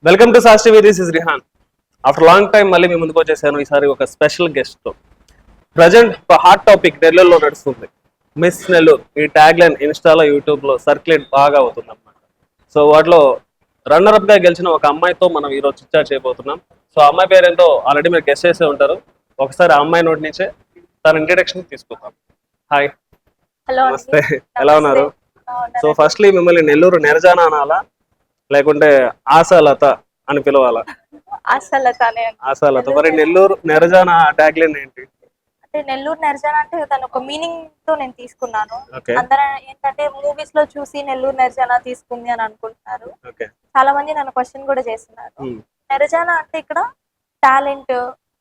Welcome to sauce TV. This is Rehan. After long time మళ్ళీ మీ ముందుకు వచ్చేసాను. ఈసారి ఒక స్పెషల్ గెస్ట్ తో. ప్రజెంట్ హాట్ టాపిక్ నెల్లూరులో నడుస్తుంది, మిస్ నెల్లూరు. ఈ ట్యాగ్ లైన్ ఇన్స్టాలో, యూట్యూబ్ లో సర్క్యులేట్ బాగా అవుతుంది అనమాట. సో వాటిలో రన్నర్ అప్ గా గెలిచిన ఒక అమ్మాయితో మనం ఈరోజు చిట్చాట్ చేయబోతున్నాం. సో అమ్మాయి పేరేంటో ఆల్రెడీ మీరు గెస్ట్ చేసే ఉంటారు. ఒకసారి ఆ అమ్మాయి నోటి నుంచే తన ఇంట్రడక్షన్ తీసుకుందాం. హాయ్. హలో అండి. నమస్తే. ఎలా ఉన్నారు? సో బాగున్నానండి. ఫస్ట్లీ మిమ్మల్ని నెల్లూరు నెరజానా అనాలా, లేకుంటే ఆశాలత అని పిలవాలా? ఆశలతానే అండి. ఆశాలత. నెల్లూరు మరి నెర- నెల్లూరు నెరజానా ట్యాగ్ లైన్ ఏంటి? అంటే నెల్లూరు నెరజాన అంటే దాని ఒక మీనింగ్ తో నేను తీసుకున్నాను. ఓకే. అందరూ ఏంటంటే మూవీస్ లో చూసి నెల్లూరు నెరజాన తీసుకుంది అని అనుకుంటున్నారు. ఓకే. చాలా మంది నన్ను క్వశ్చన్ కూడా చేస్తున్నారు. నెరజాన అంటే ఇక్కడ టాలెంట్,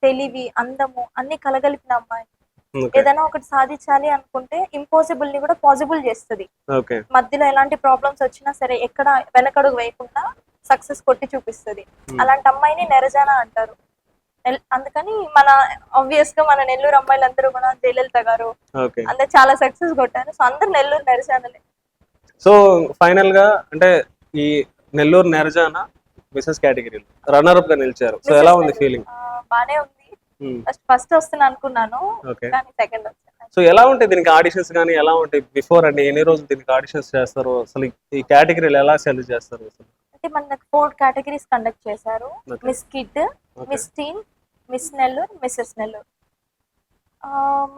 తెలివి, అందము అన్ని కలగలిపిన అమ్మాయి. ఓకే. ఏదైనా ఒకటి సాధించాలి అనుకుంటే ఇంపాసిబుల్ ని కూడా పాసిబుల్ చేస్తుంది. ఓకే. మధ్యలో ఎలాంటి ప్రాబ్లమ్స్ వచ్చినా సరే ఎక్కడ వెనకడుగు వేయకుండా సక్సెస్ కొట్టి చూపిస్తుంది. అలాంటి అమ్మాయిని నెరజాన అంటారు. అందుకని మన ఆబ్వియస్ గా మన నెల్లూరు అమ్మాయిలందరూ కూడా జయలలిత గారు ఓకే. అందరు చాలా సక్సెస్ కొట్టారు. సో అందరు నెల్లూరు నెరజానలే. సో ఫైనల్ గా అంటే ఈ నెల్లూరు నెరజానా బిజినెస్ కేటగిరీలో రన్నర్ అప్ గా నిలిచారు. సో ఎలా ఉంది ఫీలింగ్? బానే ఉంది. ఫస్ట్ వస్తున్నా అనుకున్నాను, ఓకే. కానీ సెకండ్ వచ్చాను. సో ఎలా ఉంటాయి దీనికి ఆడిషన్స్ కానీ, ఎలా ఉంటాయి బిఫోర్ అండి? ఎన్ని రోజులు దీనికి ఆడిషన్స్ చేస్తారు? అసలు ఈ కేటగిరీలు ఎలా సెలెక్ట్ చేస్తారు అసలు? అంటే మనకు 4 కేటగిరీస్ కండక్ట్ చేశారు. Okay. Miss kid, Okay. Miss teen, miss Nellore, missus Nellore.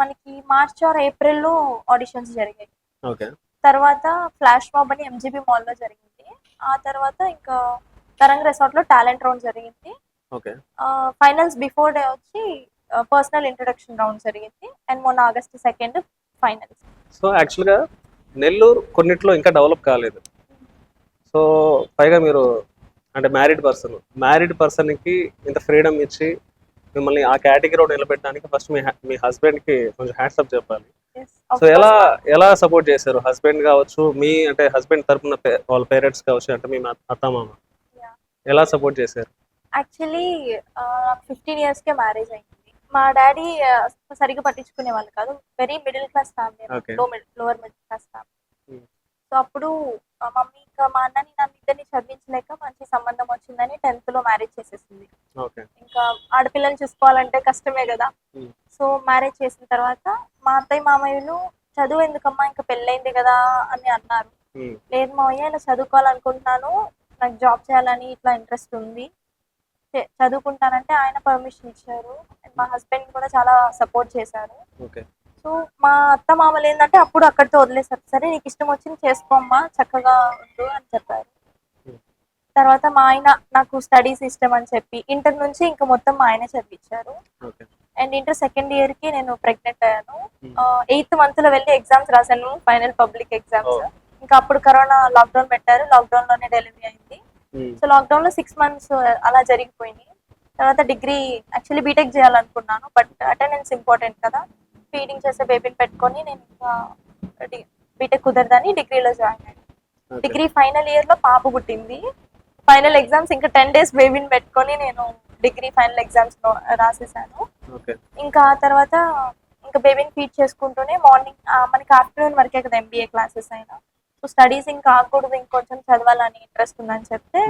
మనకి మార్చ్ ఆర్ ఏప్రిల్లో ఆడిషన్స్ జరిగాయి. ఓకే. తర్వాత ఫ్లాష్ మాబ్ అని ఎంజీబీ మాల్లో జరిగింది. ఆ తర్వాత ఇంకా తరంగ్ రెసార్ట్ లో టాలెంట్ రౌండ్ జరిగింది. ఓకే. ఫైనల్స్ బిఫోర్ డే వచ్చి పర్సనల్ ఇంట్రొడక్షన్ రౌండ్ జరిగింది. అండ్ మొన్న ఆగస్ట్ 2 ఫైనల్స్. సో యాక్చువల్గా నెల్లూరు కొన్నిట్లో ఇంకా డెవలప్ కాలేదు. సో పైగా మీరు అంటే మ్యారీడ్ పర్సన్కి ఇంత ఫ్రీడమ్ ఇచ్చి మిమ్మల్ని ఆ కేటగిరీలో నిలబెట్టడానికి ఫస్ట్ మీ హస్బెండ్కి కొంచెం హ్యాండ్సప్ చెప్పాలి. సో ఎలా సపోర్ట్ చేశారు? హస్బెండ్ కావచ్చు, మీ అంటే హస్బెండ్ తరపున వాళ్ళ పేరెంట్స్ కావచ్చు, అంటే మీ అత్తమామ ఎలా సపోర్ట్ చేశారు? యాక్చువల్లీ 15 yearsకే మ్యారేజ్ అయింది. మా డాడీ సరిగ్గా పట్టించుకునే వాళ్ళు కాదు. Very middle class family, Okay. Lower middle class family. So అప్పుడు మా మమ్మీ ఇంకా మా అన్నని నన్ను ఇద్దరిని చదివించలేక మంచి సంబంధం వచ్చిందని 10th లో మ్యారేజ్ చేసేసింది. ఓకే. ఇంకా ఆడపిల్లని చూసుకోవాలంటే కష్టమే కదా. సో మ్యారేజ్ చేసిన తర్వాత మా అత్తయ్య మామయ్యలు చదువు ఎందుకమ్మా, ఇంకా పెళ్ళైంది కదా అని అన్నారు. లేదు మావయ్య, ఇలా చదువుకోవాలనుకుంటున్నాను, నాకు జాబ్ చేయాలని ఇట్లా ఇంట్రెస్ట్ ఉంది, చదువుకుంటానంటే ఆయన పర్మిషన్ ఇచ్చారు. మా హస్బెండ్ కూడా చాలా సపోర్ట్ చేశారు. ఓకే. సో మా అత్త మామలు ఏంటంటే అప్పుడు అక్కడితో వదిలేసారు. సరే నీకు ఇష్టం వచ్చింది చేసుకోమ్మా, చక్కగా ఉండు అని చెప్పారు. తర్వాత మా ఆయన నాకు స్టడీస్ ఇష్టం అని చెప్పి ఇంటర్ నుంచి ఇంకా మొత్తం మా ఆయనే చదివించారు. Okay. And inter second year కి నేను ప్రెగ్నెంట్ అయ్యాను. 8th month లో వెళ్ళి ఎగ్జామ్స్ రాశాను, ఫైనల్ పబ్లిక్ ఎగ్జామ్స్. ఇంకా అప్పుడు కరోనా లాక్డౌన్ పెట్టారు, లాక్డౌన్ లోనే డెలివరీ అయింది. సో లాక్డౌన్ లో 6 months అలా జరిగిపోయింది. తర్వాత డిగ్రీ యాక్చువల్లీ బీటెక్ చేయాలనుకున్నాను, బట్ అటెండెన్స్ ఇంపార్టెంట్ కదా. ఫీడింగ్ చేసే బేబీని పెట్టుకొని నేను ఇంకా బీటెక్ కుదరదని డిగ్రీలో జాయిన్ అయ్యాను. డిగ్రీ ఫైనల్ ఇయర్ లో పాప పుట్టింది. ఫైనల్ ఎగ్జామ్స్ ఇంకా 10 days బేబీని పెట్టుకొని నేను డిగ్రీ ఫైనల్ ఎగ్జామ్స్ లో రాసేసాను. ఇంకా ఆ తర్వాత ఇంకా బేబీని ఫీడ్ చేసుకుంటూనే మార్నింగ్ మనకి ఆఫ్టర్నూన్ వరకే కదా ఎంబీఏ క్లాసెస్ అయినా. సో స్టడీస్ ఇంకా ఆగకూడదు, ఇంకొంచెం చదవాలని ఇంట్రెస్ట్ ఉందని చెప్తే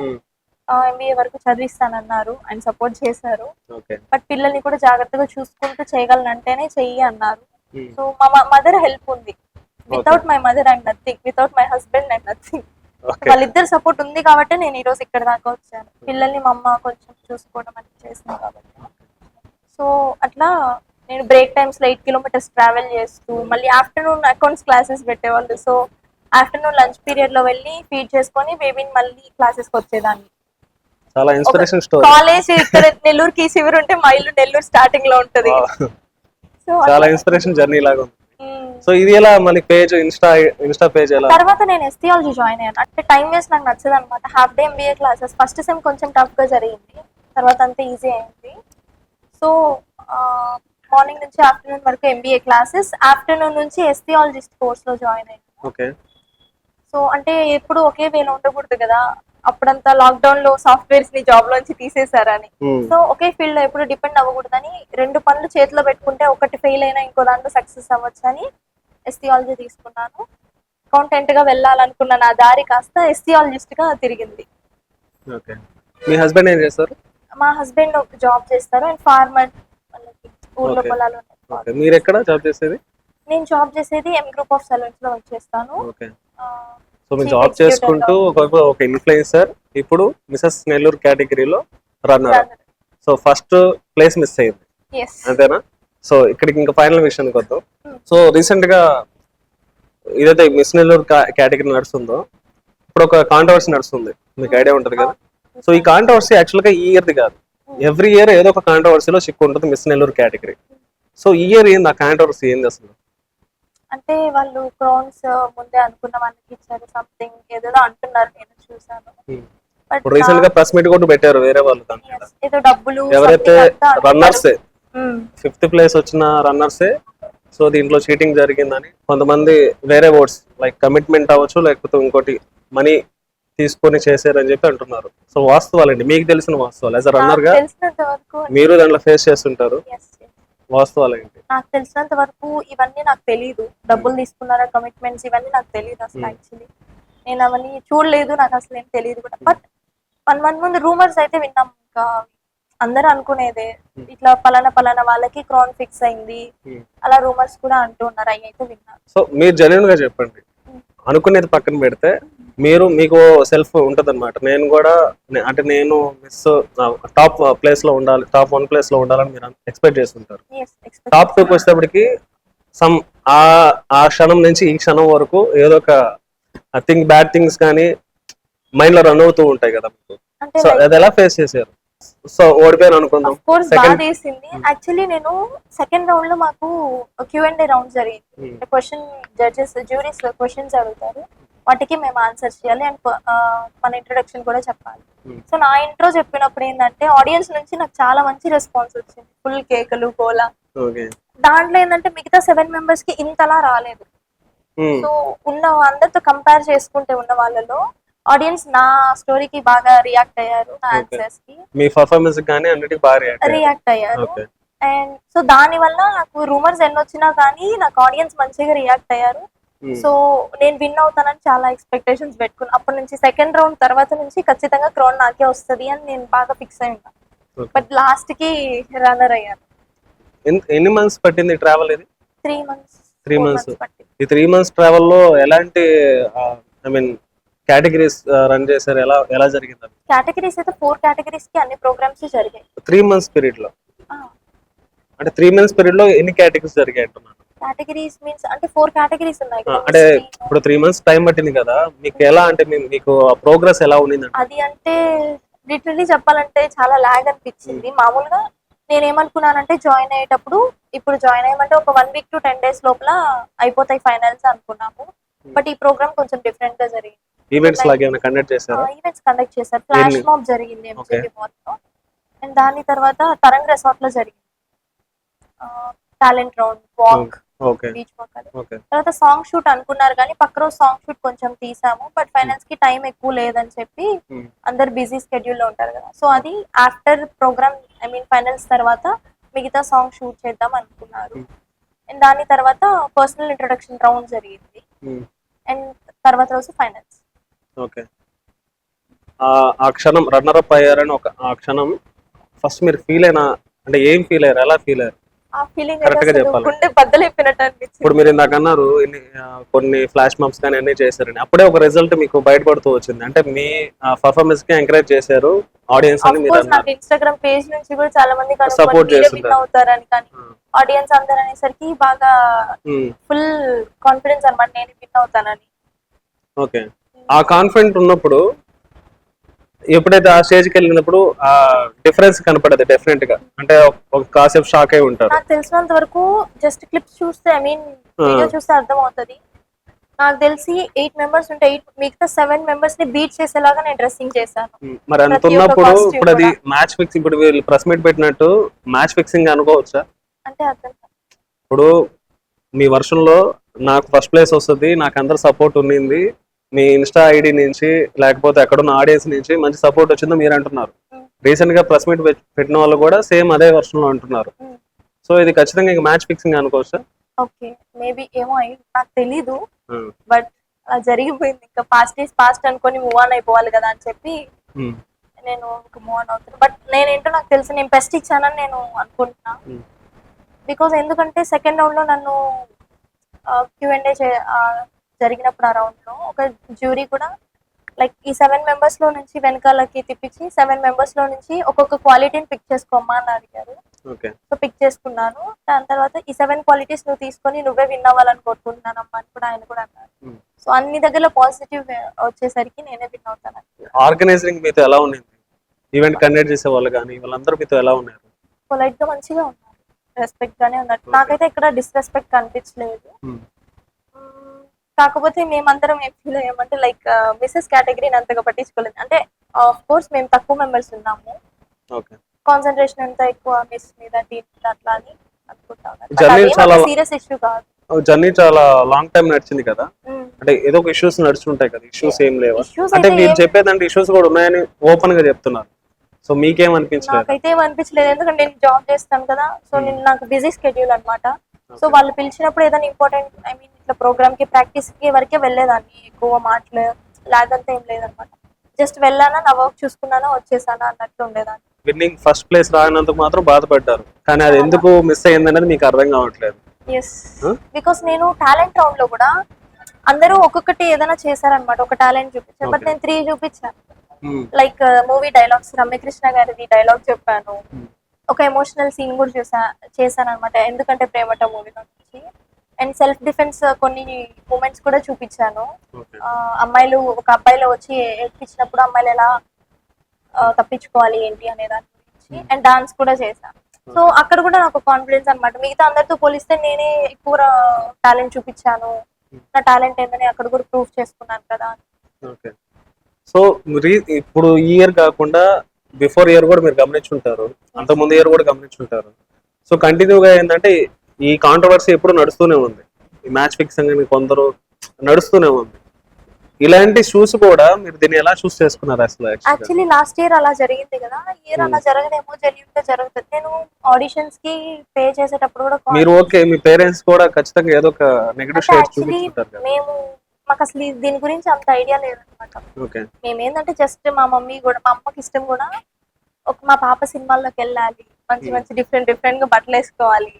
ఎంబీఏ వరకు చదివిస్తానన్నారు. ఆయన సపోర్ట్ చేశారు. బట్ పిల్లల్ని కూడా జాగ్రత్తగా చూసుకుంటూ చేయగలనంటేనే చెయ్యి అన్నారు. సో మా మదర్ హెల్ప్ ఉంది. Without my mother and nothing, without my husband and nothing. వాళ్ళిద్దరు సపోర్ట్ ఉంది కాబట్టి నేను ఈ రోజు ఇక్కడ దాకా వచ్చాను. పిల్లల్ని మా అమ్మ కొంచెం చూసుకోవడం అని చేసింది కాబట్టి. సో అట్లా నేను బ్రేక్ టైమ్స్ లో 8 kilometers ట్రావెల్ చేస్తూ మళ్ళీ ఆఫ్టర్నూన్ అకౌంట్స్ క్లాసెస్ పెట్టేవాళ్ళు. సో ఆఫ్టర్నూన్ లంచ్ పీరియడ్ లో వెళ్ళి ఫీడ్ చేసుకొని బేబీని మళ్ళీ క్లాసెస్ కి వచ్చేదాన్ని. చాలా ఇన్స్పిరేషన్ స్టోరీ. కాలేజ్ ఇక్కడ నెల్లూరుకి శివరు ఉంటే మా ఇల్లు నెల్లూరు స్టార్టింగ్ లో ఉంటది. సో చాలా ఇన్స్పిరేషన్ జర్నీ లాగా ఉంది. సో ఇది ఎలా మళ్ళీ పేజ్ ఇన్స్టా పేజ్ ఎలా? తర్వాత నేను ఎస్థియాలజీ జాయిన్ అయ్యాను. అంటే టైం వేస్ట్ నాకు నచ్చదు అనమాట. Half day MBA classes first sem కొంచెం టఫ్ గా జరిగింది, తర్వాత అంతా ఈజీ అయింది. సో మార్నింగ్ నుంచి ఆఫ్టర్నూన్ వరకు ఎంబీఏ క్లాసెస్, ఆఫ్టర్నూన్ నుంచి ఎస్థియాలజిస్ట్ కోర్స్ లో జాయిన్ అయ్యాను. ఓకే. సో అంటే ఎప్పుడు ఒకే వేలో ఉండకూడదు కదా. అప్పుడంతా లాక్డౌన్ లో సాఫ్ట్వేర్స్ ని జాబ్ లోంచి తీసేసారని. సో ఒకే ఫీల్డ్ లో ఎప్పుడు డిపెండ్ అవ్వకూడదని 2 పనులు చేతిలో పెట్టుకుంటే ఒకటి ఫెయిల్ అయినా ఇంకో దాంట్లో సక్సెస్ అవ్వచ్చు అని ఎస్థియాలజీ తీసుకున్నాను. అకౌంటెంట్ గా వెళ్ళాలనుకున్న నా దారి కాస్త ఎస్థియాలజిస్ట్ గా తిరిగింది. ఓకే. మీ హస్బెండ్ ఏం చేస్తారు? మా హస్బెండ్ ఒక జాబ్ చేస్తారు అండ్ ఫార్మర్, వాళ్ళకి ఊర్లో Okay. పొలాలు ఉన్నాయి. ఓకే, మీరు ఎక్కడ జాబ్ చేసేది? నేను జాబ్ చేసేది ఎం గ్రూప్ ఆఫ్ సలూన్స్ లో వర్క్ చేస్తాను. ఓకే, సో మీరు చీఫ్ జాబ్ ఎగ్జిక్యూటివ్ చేసుకుంటూ ఒక ఇన్ఫ్లుయెన్సర్, ఇప్పుడు మిసెస్ నెల్లూరు కేటగిరీలో runner. So first place miss అయింది, ఎస్. అంతేనా? సో ఇక్కడికి ఇంకా ఫైనల్ విషయానికి వద్దాం. Hmm. సో రీసెంట్ గా ఏదైతే మిస్ నెల్లూరు కేటగిరీ నడుస్తుందో, ఇప్పుడు ఒక కాంట్రవర్సీ నడుస్తుంది, మీకు ఐడియా ఉంటుంది కదా. సో ఈ కాంట్రవర్సీ యాక్చువల్ గా ఈ ఇయర్ది కాదు, ఎవ్రీ ఇయర్ ఏదో ఒక కాంట్రవర్సీలో చిక్కు ఉంటుంది మిస్ నెల్లూరు కేటగిరీ. సో ఈ ఇయర్ ఏంది ఆ కాంట్రవర్సీ ఏంది అసలు? అంటే వాళ్ళు క్రౌన్స్ ముందే అనుకున్న వాళ్ళకి ఇచ్చారు, సంథింగ్ ఏదో అంటున్నారు, నేను చూసాను. బట్ ఇప్పుడు రీసెంట్ గా ప్రెస్ మీట్ కూడా పెట్టారు వేరే వాళ్ళు దాని మీద. ఏదో డబ్బులు ఎవరైతే రన్నర్సే, Hmm. 5th ప్లేస్ వచ్చిన రన్నర్సే, సో దీంట్లో చీటింగ్ జరిగిందని కొంతమంది వేరే ఓట్స్ లైక్ కమిట్మెంట్ అవ్వచ్చు, లేకపోతే ఇంకోటి మనీ తీసుకొని చేశారని చెప్పి అంటున్నారు. సో వాస్తవాలండి, మీకు తెలిసిన వాస్తవాలు యాజ్ అ రన్నర్ గా తెలిసినంత వరకు మీరు దాంట్లో ఫేస్ చేస్తుంటారు, yes, yes. వాస్తవాలేంటి? నాకు తెలిసినంత వరకు ఇవన్నీ నాకు తెలియదు. డబ్బులు తీసుకున్నారా, కమిట్మెంట్స్, ఇవన్నీ నాకు తెలియదు అసలు. యాక్చువల్లీ నేను అవన్నీ చూడలేదు, నాకు అసలు ఏం తెలియదు కూడా. బట్ 1 month ముందు రూమర్స్ అయితే విన్నాం. ఇంకా అందరూ అనుకునేదే, ఇట్లా పలానా పలానా వాళ్ళకి క్రౌన్ ఫిక్స్ అయింది, అలా రూమర్స్ కూడా అంటూ ఉన్నారు. అవి అయితే విన్నాను. సో మీరు జెన్యున్ గా చెప్పండి, అనుకునేది పక్కన పెడితే మీరు మీకు సెల్ఫ్ ఉంటది అనమాట. నేను కూడా అంటే నేను మిస్ టాప్ ప్లేస్ లో ఉండాలి, టాప్ 1 ప్లేస్ లో ఉండాలని మీరు ఎక్స్పెక్ట్ చేస్తుంటారు. Yes, expect టాప్ 2కి వచ్చేటప్పటికి సమ్ ఆ క్షణం నుంచి ఈ క్షణం వరకు ఏదో ఒక బ్యాడ్ థింగ్స్ కానీ మైండ్ లో రన్ అవుతూ ఉంటాయి కదా మీకు. అంటే సో అది ఎలా ఫేస్ చేశారు? సో ఓడిపోయాను అనుకుందాం, ఆఫ్ కోర్స్ సెకండ్ బాగా వేసింది. యాక్చువల్లీ నేను సెకండ్ రౌండ్ లో మాకు Q&A రౌండ్ జరిగింది. క్వశ్చన్ జడ్జెస్ జ్యూరీస్ క్వశ్చన్స్ అడుగుతారు, వాటికి మేము ఆన్సర్ చేయాలి అండ్ మన ఇంట్రొడక్షన్ కూడా చెప్పాలి. సో నా ఇంట్రో చెప్పినప్పుడు ఏంటంటే ఆడియన్స్ నుంచి నాకు చాలా మంచి రెస్పాన్స్ వచ్చింది, ఫుల్ కేకలు కోలా. ఓకే, దాంట్లో ఏంటంటే మిగతా 7 members కి ఇంతలా రాలేదు. సో ఉన్న అందరితో కంపేర్ చేసుకుంటే ఉన్న వాళ్ళలో ఆడియన్స్ నా స్టోరీకి బాగా రియాక్ట్ అయ్యారు, నా ఆన్సర్స్ కి మీ పర్ఫార్మెన్స్ కానీ అన్నిటికీ బాగా రియాక్ట్ అయ్యారు. ఓకే. అండ్ సో దాని వల్ల నాకు రూమర్స్ ఎన్ని వచ్చినా కానీ నాకు ఆడియన్స్ మంచిగా రియాక్ట్ అయ్యారు. సో నేను విన్ అవుతానని చాలా ఎక్స్పెక్టేషన్స్ పెట్టుకున్నాను. అప్పటి నుంచి సెకండ్ రౌండ్ తర్వాత నుంచి ఖచ్చితంగా క్రౌన్ నాకే వస్తుంది అని నేను బాగా ఫిక్స్ అయి ఉన్నాను. బట్ లాస్ట్ కి రన్నర్ అయ్యాను. ఎన్ని మంత్స్ పట్టింది ట్రావెల్ ఇది? 3 months. 3 months. పట్టింది. ఈ 3 months ట్రావెల్ లో ఎలాంటి ఐ మీన్ కేటగిరీస్ రన్ చేశారు, ఎలా జరిగింది? కేటగిరీస్ అయితే 4 categories కి అన్ని ప్రోగ్రామ్స్ జరిగాయి 3 months పీరియడ్ లో. అంటే 3 months పీరియడ్ లో ఎన్ని కేటగిరీస్ జరిగాయి అంటున్నాను? కేటగిరీస్ మీన్స్ అంటే 4 categories ఉన్నాయి కదా. అంటే ఇప్పుడు 3 months టైం పట్టింది కదా, మీకు ఎలా అంటే మీకు ప్రోగ్రెస్ ఎలా ఉంది? అది అంటే లిటరలీ చెప్పాలంటే చాలా లాగ్ అనిపించింది. మామూలుగా నేను ఏమనుకున్నానంటే జాయిన్ అయ్యేటప్పుడు, ఇప్పుడు జాయిన్ అయ్యమంటే ఒక 1 week to 10 days లోపల అయిపోతాయి ఫైనల్స్ అనుకున్నాము. బట్ ఈ ప్రోగ్రామ్ కొంచెం డిఫరెంట్ గా జరిగింది. ఈవెంట్స్ లాగా ఏమైనా కండక్ట్ చేశారా? ఈవెంట్స్ కండక్ట్ చేశారు. ఫ్లాష్ మాబ్ జరిగింది MCB మాల్ లో. అండ్ దాని తర్వాత తరంగ్ రెసార్ట్ లో జరిగింది talent round, walk, beach walk. తర్వాత సాంగ్ షూట్ అనుకున్నారు కానీ పక్క రోజు సాంగ్ షూట్ కొంచెం తీసాము. బట్ ఫైనల్స్ కి టైం ఎక్కువ లేదని చెప్పి అందరు బిజీ స్కెడ్యూల్ లో ఉంటారు కదా. సో అది ఆఫ్టర్ ప్రోగ్రామ్ ఫైనల్స్ తర్వాత మిగతా సాంగ్ షూట్ చేద్దాం అనుకున్నారు. అండ్ దాని తర్వాత పర్సనల్ ఇంట్రొడక్షన్ రౌండ్ జరిగింది. అండ్ తర్వాత రోజు ఫైనల్స్. ఓకే, ఆ క్షణం రన్నర్ అప్ అయ్యారని ఆ క్షణం ఫస్ట్ మీరు ఫీల్ అయినా అంటే ఏం ఫీల్ అయ్యారు, ఎలా ఫీల్ అయ్యారు? ఆ ఫీలింగ్ కరెక్ట్ గా చెప్పాలి. గుండె బద్దలైపోయినట్టు అనిపించింది. ఇప్పుడు మీరు ఇందాక అన్నారు కొన్ని ఫ్లాష్ మాప్స్ కానీ అన్ని చేశారని, అప్పుడే ఒక రిజల్ట్ మీకు బయటపడుతూ వచ్చింది. అంటే మీ పర్ఫార్మెన్స్ కి ఎంకరేజ్ చేశారు ఆడియన్స్ అని మీరు అన్నారు. నాకు ఇన్స్టాగ్రామ్ పేజ్ నుంచి కూడా చాలా మంది సపోర్ట్ చేస్తుంటారు అవుతారని, కానీ ఆడియన్స్ అందరూ అనేసరికి బాగా ఫుల్ కాన్ఫిడెన్స్ అన్నమాట నేను విన్ అవుతానని. ఓకే, ఆ కాన్ఫిడెంట్ ఉన్నప్పుడు ఎప్పుడైతే ఆ స్టేజ్కి వెళ్ళినప్పుడు ఆ డిఫరెన్స్ కనపడదు డెఫినెట్ గా. అంటే ఒక కాసేపు షాక్ అయి ఉంటారు. నాకు తెలిసినంత వరకు జస్ట్ క్లిప్స్ చూస్తే వీడియో చూస్తే అర్థం అవుతుంది. నాకు తెలిసి 8 members ఉంటే మిగతా 7 members ని బీట్ చేసేలాగా నేను డ్రెస్సింగ్ చేశాను. మరి అంత ఉన్నప్పుడు ఇప్పుడు అది మ్యాచ్ ఫిక్సింగ్, ఇప్పుడు వీళ్ళు ప్రెస్ మీట్ పెట్టినట్టు మ్యాచ్ ఫిక్సింగ్ అనుకోవచ్చా? అంటే అర్థం ఇప్పుడు మీ వర్షంలో నాకు ఫస్ట్ ప్లేస్ వస్తుంది, నాకు అందరు సపోర్ట్ ఉన్నింది, మీ ఇన్స్టా ఐడి నుంచి లేకపోతే ఎక్కడున్న ఆడియన్స్ నుంచి మంచి సపోర్ట్ వచ్చిందో మీరు అంటున్నారు. రీసెంట్ గా ప్రెస్ మీట్ పెట్టిన వాళ్ళు కూడా సేమ్ అదే వర్షంలో అంటున్నారు. సో ఇది ఖచ్చితంగా ఇంకా మ్యాచ్ ఫిక్సింగ్ అనుకోవచ్చా? ఓకే, మేబీ ఏమో నాకు తెలీదు. బట్ అలా జరిగిపోయింది. ఇంకా పాస్ట్ ఈస్ పాస్ట్ అనుకొని మూవ్ ఆన్ అయిపోవాలి కదా అని చెప్పి నేను మూవ్ ఆన్ అవుతాను. బట్ నేనేంటో నాకు తెలుసు, నేను బెస్ట్ ఇచ్చానని నేను అనుకుంటున్నా. బికాజ్ ఎందుకంటే సెకండ్ రౌండ్ లో నన్ను Q&A జరిగినప్పుడు ఆ రౌండ్ లో ఒక జ్యూరీ కూడా లైక్ ఈ 7 మెంబర్స్ లో నుంచి వెనకాలకి తిప్పించి 7 మెంబర్స్ లో నుంచి ఒక్కొక్క క్వాలిటీని పిక్ చేసుకోమా అని అడిగారు. ఓకే. సో పిక్ చేసుకున్నాను. దాని తర్వాత ఈ 7 క్వాలిటీస్ నువ్వు తీసుకొని నువ్వే విన్ అవ్వాలని కోరుకుంటున్నానమ్మా అని కూడా ఆయన కూడా అన్నారు. సో అన్ని దగ్గర పాజిటివ్ వచ్చేసరికి నేనే విన్ అవుతాను. ఆర్గనైజింగ్ మీతో ఎలా ఉంది? ఈవెంట్ కండక్ట్ చేసే వాళ్ళు కానీ వాళ్ళందరూ మీతో ఎలా ఉన్నారు? పొలైట్ గా మంచిగా ఉన్నారు, రెస్పెక్ట్ గానే ఉన్నారు. నాకైతే ఇక్కడ డిస్రెస్పెక్ట్ కనిపించలేదు. కాకపోతే మేమందరం ఏం ఫీల్ అయ్యామంటే లైక్ మిస్సెస్ కేటగిరీని అంతగా పట్టించుకోలేదు. అంటే ఆఫ్ కోర్స్ మేము తక్కువ మెంబర్స్ ఉన్నాము, కాన్సన్ట్రేషన్ అంతా ఎక్కువ మిస్ మీద టీమ్ మీద అట్లా అని అనుకుంటాను. సీరియస్ ఇష్యూ కాదు. జర్నీ చాలా లాంగ్ టైం నడిచింది కదా, అంటే ఏదో ఒక ఇష్యూస్ నడుస్తుంటాయి కదా, ఇష్యూస్ ఏం లేవా? అంటే మీరు చెప్పేదంటే ఇష్యూస్ కూడా ఉన్నాయని ఓపెన్ గా చెప్తున్నారు. సో మీకేమనిపించలేదు? నాకైతే ఏమనిపించలేదు, ఎందుకంటే నేను జాబ్ చేస్తాను కదా. సో నేను నాకు బిజీ స్కెడ్యూల్ అన్నమాట. సో వాళ్ళు పిలిచినప్పుడు ఏదైనా ఇంపార్టెంట్ ఇట్లా ప్రోగ్రామ్ కి ప్రాక్టీస్ కి వరకే వెళ్ళేదాన్ని. ఎక్కువ మాటలు లాగంతా ఏం లేదనమాట. జస్ట్ వెళ్ళానా, నా వర్క్ చూసుకున్నానా, వచ్చేసానా అన్నట్టు ఉండేదాన్ని. విన్నింగ్ ఫస్ట్ ప్లేస్ రానందుకు మాత్రం బాధపడ్డారు, కానీ అది ఎందుకు మిస్ అయ్యిందనేది మీకు అర్థం కావట్లేదు. ఎస్, బికాస్ నేను టాలెంట్ రౌండ్ లో కూడా అందరూ ఒక్కొక్కటి ఏదైనా చేశారనమాట, ఒక టాలెంట్ చూపించారు. బట్ నేను 3 చూపించాను. లైక్ మూవీ డైలాగ్స్, రమ్యకృష్ణ గారిది డైలాగ్ చెప్పాను. ఒక ఎమోషనల్ సీన్ కూడా చేశాను అనమాట, ఎందుకంటే ప్రేమట మూవీ నుంచి. అండ్ సెల్ఫ్ డిఫెన్స్ కొన్ని మూమెంట్స్ కూడా చూపించాను. అమ్మాయిలు ఒక అబ్బాయిలో వచ్చి ఏడ్పించినప్పుడు అమ్మాయిలు ఎలా తప్పించుకోవాలి ఏంటి అనే దాని గురించి. అండ్ డాన్స్ కూడా చేశాను. సో అక్కడ కూడా నాకు కాన్ఫిడెన్స్ అనమాట. మిగతా అందరితో పోలిస్తే నేనే ఎక్కువ టాలెంట్ చూపించాను, నా టాలెంట్ ఏంటని అక్కడ కూడా ప్రూవ్ చేసుకున్నాను కదా. సో ఇప్పుడు ఈ ఇయర్ కాకుండా బిఫోర్ ఇయర్ కూడా మీరు గమనించుంటారు, అంత ముందు ఇయర్ కూడా గమనించుంటారు. సో కంటిన్యూగా ఏంటంటే ఈ కాంట్రవర్సీ ఎప్పుడు నడుస్తూనే ఉంది, ఈ మ్యాచ్ ఫిక్సింగ్ అని కొందరు నడుస్తూనే ఉంది. ఇలాంటి షూస్ కూడా మీరు దీన్ని ఎలా చూస్ చేసుకున్నారు అసలు? యాక్చువల్లీ లాస్ట్ ఇయర్ అలా జరిగింది కదా, ఈ ఇయర్ అలా జరగదేమో, జెన్యూన్ జరుగుతుంది. నేను ఆడిషన్స్ కి పే చేసేటప్పుడు కూడా మీరు ఓకే, మీ పేరెంట్స్ కూడా ఖచ్చితంగా ఏదో ఒక నెగటివ్ షేడ్ చూపించుంటారు కదా. మాకు అసలు దీని గురించి అంత ఐడియా లేదనమాట. మేము ఏంటంటే జస్ట్ మా మమ్మీ కూడా, మా అమ్మకి ఇష్టం కూడా మా పాప సినిమాల్లోకి వెళ్ళాలి, మంచి మంచి డిఫరెంట్ గా బట్టలు వేసుకోవాలి.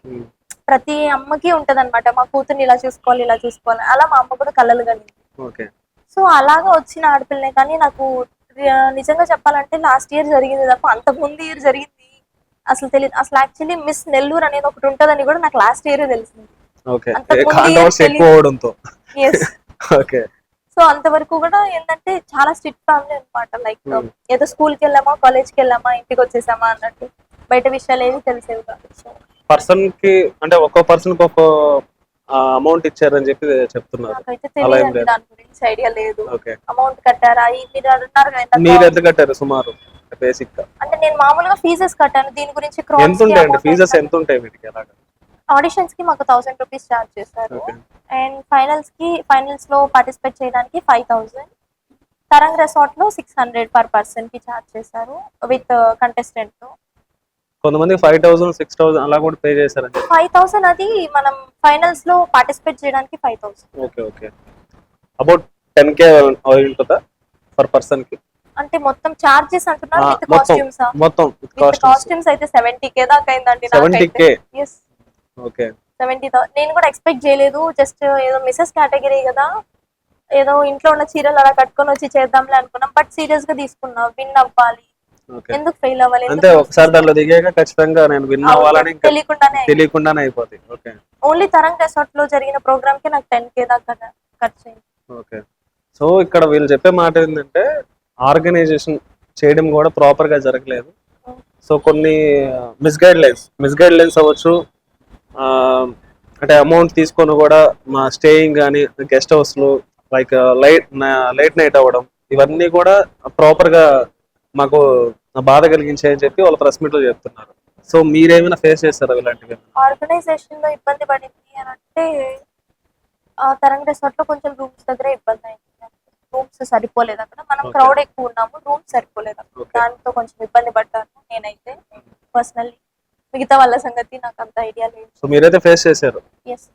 ప్రతి అమ్మకి ఉంటది అనమాట, మా కూతుర్ని ఇలా చూసుకోవాలి ఇలా చూసుకోవాలి. అలా మా అమ్మ కూడా కలలు కలిగింది. సో అలాగా వచ్చిన ఆడపిల్లనే. కానీ నాకు నిజంగా చెప్పాలంటే లాస్ట్ ఇయర్ జరిగింది తప్ప అంత ముందు ఇయర్ జరిగింది అసలు తెలియదు. అసలు యాక్చువల్లీ మిస్ నెల్లూరు అనేది ఒకటి ఉంటదని కూడా నాకు లాస్ట్ ఇయర్ తెలిసింది. సో అంతవరకు కూడా ఏంటంటే చాలా స్ట్రిక్ట్ ఫ్యామిలీ అనమాట. లైక్ ఏదో స్కూల్ కి వెళ్ళామా, కాలేజ్ కి వెళ్ళామా, ఇంటికి వచ్చేసామా అన్నట్టు, బయట విషయాలు ఏవి తెలిసేవి కాదు. పర్సన్ కి అంటే ఒక్కో పర్సన్ కి ఒక్కో అమౌంట్ ఇచ్చారని చెప్పి చెప్తున్నారు. నాకైతే తెలియదు, దాని గురించి ఐడియా లేదు. అమౌంట్ కట్టారా మీరు అడుగుతారు కదా, మీరు ఎంత కట్టారు సుమారు బేసిక్ గా? అంటే నేను మామూలుగా ఫీజెస్ కట్టాను. దీని గురించి ఎంత ఉంటాయండి ఫీజెస్? ఎంత ఉంటాయి వీటికి? ఎలాగా? ఆడిషన్స్ కి మాకు 1000 రూపీస్ చార్జ్ చేస్తారు. అండ్ ఫైనల్స్ లో పార్టిసిపేట్ చేయడానికి 5000. తరంగ్ రెసార్ట్ లో 600 పర్ పర్సన్ కి చార్జ్ చేశారు విత్ కంటెస్టెంట్ తో. కొంతమంది 5000 6000 అలా కూడా పే చేశారండి. 5000 అది మనం ఫైనల్స్ లో పార్టిసిపేట్ చేయడానికి 5000. ఓకే. అబౌట్ 10k ఉంటుందా పర్ పర్సన్ కి? అంటే మొత్తం చార్జెస్ అంటున్నారు విత్ కాస్ట్యూమ్స్. మొత్తం కాస్ట్యూమ్స్ అయితే 70k దాకా అయిందండి. 70k? yes. ఓకే 70,000. నేను కూడా ఎక్స్పెక్ట్ చేయలేదు. జస్ట్ ఏదో మిసెస్ కేటగిరీ కదా, ఏదో ఇంట్లో ఉన్న చీరలు అలా కట్టుకొని వచ్చి చేద్దాంలే అనుకున్నాం. బట్ సీరియస్ గా తీసుకున్నా, విన్ అవ్వాలి, ఎందుకు ఫెయిల్ అవ్వాలి అంటే ఒకసారి దాంట్లో దిగాక ఖచ్చితంగా నేను విన్ అవ్వాలని తెలియకుండానే అయిపోతుంది. ఓకే. ఓన్లీ తరంగ్ రెసార్ట్ లో జరిగిన ప్రోగ్రామ్ కి నాకు 10k దాకా ఖర్చు అయింది. ఓకే. సో ఇక్కడ వీళ్ళు చెప్పే మాట ఏంటంటే ఆర్గనైజేషన్ చేయడం కూడా ప్రాపర్ గా జరగలేదు. సో కొన్ని మిస్గైడ్ లైన్స్ అవ్వచ్చు, అంటే అమౌంట్ తీసుకొని కూడా మా స్టేయింగ్ కానీ గెస్ట్ హౌస్లు లైక్ లైట్ నైట్ అవ్వడం, ఇవన్నీ కూడా ప్రాపర్ గా మాకు బాధ కలిగించాయని చెప్పి వాళ్ళు ప్రెస్ మీట్ లో చెప్తున్నారు. సో మీరేమైనా ఫేస్ చేస్తారా ఇలాంటివి? ఆర్గనైజేషన్ లో ఇబ్బంది పడింది అని అంటే తరంగ్ రెసార్ట్ లో కొంచెం రూమ్స్ దగ్గర ఇబ్బంది అయింది. రూమ్స్ సరిపోలేదు అక్కడ, మనం క్రౌడ్ ఎక్కువ ఉన్నాము, రూమ్స్ సరిపోలేదు. దాంతో కొంచెం ఇబ్బంది పడ్డాను నేనైతే పర్సనల్లీ. మిగతా వాళ్ళ సంగతి నాకు అంత ఐడియా లేదు. సో మీరైతే ఫేస్ చేశారు? ఎస్,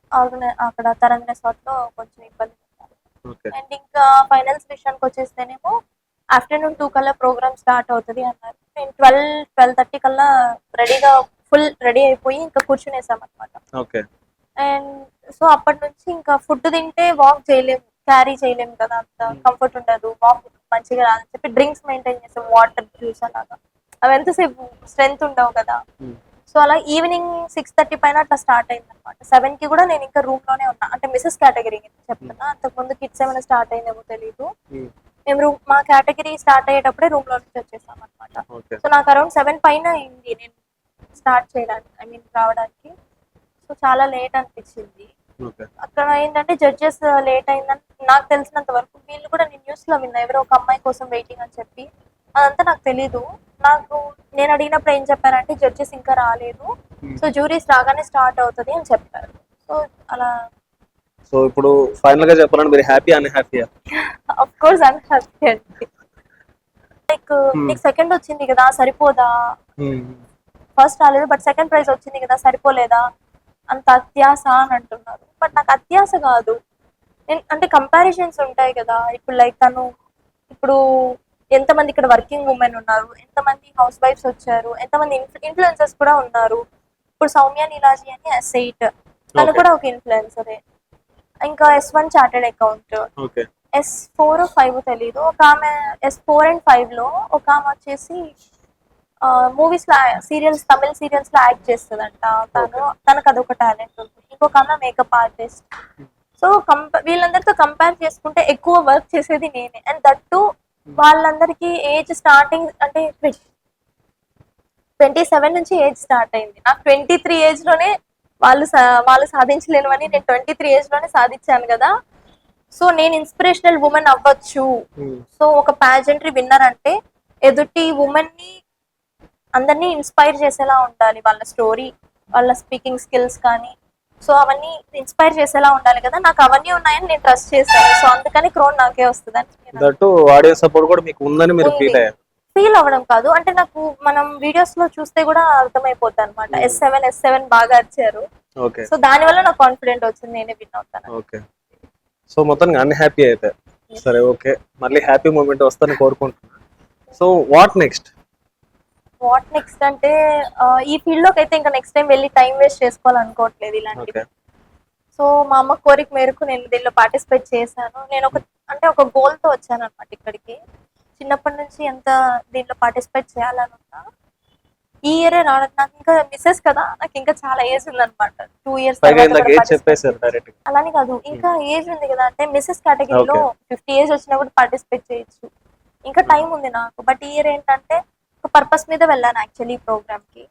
అక్కడ తరంగ్ రెసార్ట్ లో కొంచెం ఇబ్బంది పడ్డాను. అండ్ ఇంకా ఫైనల్స్ విషయానికి వచ్చేస్తేనేమో ఆఫ్టర్నూన్ 2 కల్లా ప్రోగ్రామ్ స్టార్ట్ అవుతుంది అన్నారు. నేను 12:30 కల్లా రెడీగా ఫుల్ రెడీ అయిపోయి ఇంకా కూర్చునేసాం అనమాట. ఓకే. అండ్ సో అప్పటి నుంచి ఇంకా ఫుడ్ తింటే వాక్ చేయలేము, క్యారీ చేయలేము కదా, అంత కంఫర్ట్ ఉండదు, వాక్ మంచిగా రాదని చెప్పి డ్రింక్స్ మెయింటైన్ చేసాం, వాటర్ జ్యూస్ అలాగా. అవి ఎంతసేపు స్ట్రెంత్ ఉండవు కదా. సో అలా ఈవినింగ్ 6:30 పైన అట్లా స్టార్ట్ అయింది అనమాట. 7 కి కూడా నేను ఇంకా రూమ్ లోనే ఉన్నా, అంటే మిసెస్ కేటగిరీ చెప్తున్నా, అంతకుముందు కిడ్స్ ఏమైనా స్టార్ట్ అయిందేమో తెలీదు. మేము మా కేటగిరీ స్టార్ట్ అయ్యేటప్పుడే రూమ్ లో నుంచి వచ్చేసాం అనమాట. సో నాకు అరౌండ్ 7 పైన అయింది నేను స్టార్ట్ చేయడానికి, ఐ మీన్ రావడానికి. సో చాలా లేట్ అనిపించింది. అక్కడ ఏంటంటే జడ్జెస్ లేట్ అయిందని నాకు తెలిసినంత వరకు, వీళ్ళు కూడా నేను న్యూస్ లో విన్నా, ఎవరో ఒక అమ్మాయి కోసం వెయిటింగ్ అని చెప్పి. అదంతా నాకు తెలీదు. నేను అడిగినప్పుడు ఏం చెప్పారంటే జడ్జెస్ ఇంకా రాలేదు, సో జ్యూరీస్ రాగానే స్టార్ట్ అవుతుంది అని చెప్పారు. సో అలా. సో ఇప్పుడు ఫైనల్ గా చెప్పాలంటే మీరు హ్యాపీ అన్హ్యాపీయా? ఆఫ్ కోర్స్ అన్హ్యాపీ అండి. లైక్ నీకు సెకండ్ వచ్చింది కదా సరిపోదా, ఫస్ట్ రాలేదు బట్ సెకండ్ ప్రైజ్ వచ్చింది కదా సరిపోలేదా, అంత అత్యాస అని అంటున్నారు. బట్ నాకు అత్యాస కాదు, నేను అంటే కంపారిజన్స్ ఉంటాయి కదా. ఇప్పుడు లైక్ ఇప్పుడు ఎంతమంది ఇక్కడ వర్కింగ్ ఉమెన్ ఉన్నారు, ఎంతమంది హౌస్ వైఫ్స్ వచ్చారు, ఎంతమంది ఇన్ఫ్లుయెన్సర్స్ కూడా ఉన్నారు. ఇప్పుడు సౌమ్య నీలాజీ అని S8, తను కూడా ఒక ఇన్ఫ్లుయెన్సరే. ఇంకా S1 చార్టెడ్ అకౌంట్, S4 5 తెలీదు, ఒక ఆమె S4 and 5 లో ఒక ఆమె వచ్చేసి మూవీస్ లో సీరియల్స్, తమిళ సీరియల్స్ లో యాక్ట్ చేస్తుందంట. తనకు అదొక టాలెంట్ ఉంది. ఇంకొక ఆమె మేకప్ ఆర్టిస్ట్. సో వీళ్ళందరితో కంపేర్ చేసుకుంటే ఎక్కువ వర్క్ చేసేది నేనే. అండ్ దట్టు వాళ్ళందరికీ ఏజ్ స్టార్టింగ్ అంటే 27 నుంచి ఏజ్ స్టార్ట్ అయింది. నాకు 23 ఏజ్ లోనే వాళ్ళు సాధించలేనివని నేను 23 ఏజ్ లోనే సాధించాను కదా. సో నేను ఇన్స్పిరేషనల్ ఉమెన్ అవ్వచ్చు. సో ఒక పాజెంటరీ విన్నర్ అంటే ఎదుటి ఉమెన్ ని అందరినీ ఇన్స్పైర్ చేసేలా ఉండాలి, వాళ్ళ స్టోరీ, వాళ్ళ స్పీకింగ్ స్కిల్స్ కానీ. సో అవన్నీ ఇన్స్పైర్ చేసేలా ఉండాలి కదా. నాకు అవన్నీ ఉన్నాయని నేను ట్రస్ట్ చేశాను. సో అందుకని క్రోన్ నాకే వస్తుందని. దట్టు ఆడియన్స్ సపోర్ట్ కూడా మీకు ఉందని మీరు ఫీల్ అవ్వడం కాదు, అంటే నాకు మనం వీడియోస్ లో చూస్తే కూడా అర్థమైపోతుంది అనమాట. S7 బాగా వచ్చారు. సో దాని వల్ల నాకు కాన్ఫిడెంట్ వచ్చింది, నేనే విన్ అవుతాను. ఓకే. సో మొత్తానికి అన్హ్యాపీ అయితే సరే, ఓకే, మళ్ళీ హ్యాపీ మూమెంట్ వస్తాను కోరుకుంటున్నాను. సో వాట్ నెక్స్ట్ అంటే ఈ ఫీల్డ్ లోకి అయితే ఇంకా నెక్స్ట్ టైం వెళ్ళి టైం వేస్ట్ చేసుకోవాలనుకోవట్లేదు ఇలాంటివి. సో మా అమ్మ కోరిక మేరకు నేను దీనిలో పార్టిసిపేట్ చేశాను. నేను ఒక గోల్ తో వచ్చాను అనమాట ఇక్కడికి. చిన్నప్పటి నుంచి ఎంత దీంట్లో పార్టిసిపేట్ చేయాలని ఉన్నా. ఈ ఇయర్ రావడం, నాకు ఇంకా మిస్సెస్ కదా, నాకు ఇంకా చాలా ఏజ్ ఉంది అనమాట. 2 years అలానే కాదు, ఇంకా ఏజ్ ఉంది కదా. అంటే మిస్సెస్ కేటగిరీలో 50 ఏజ్ వచ్చినా కూడా పార్టిసిపేట్ చేయొచ్చు, ఇంకా టైం ఉంది నాకు. బట్ ఈ ఇయర్ ఏంటంటే ఒక పర్పస్ మీద వెళ్ళాను యాక్చువల్లీ ఈ ప్రోగ్రామ్ కి.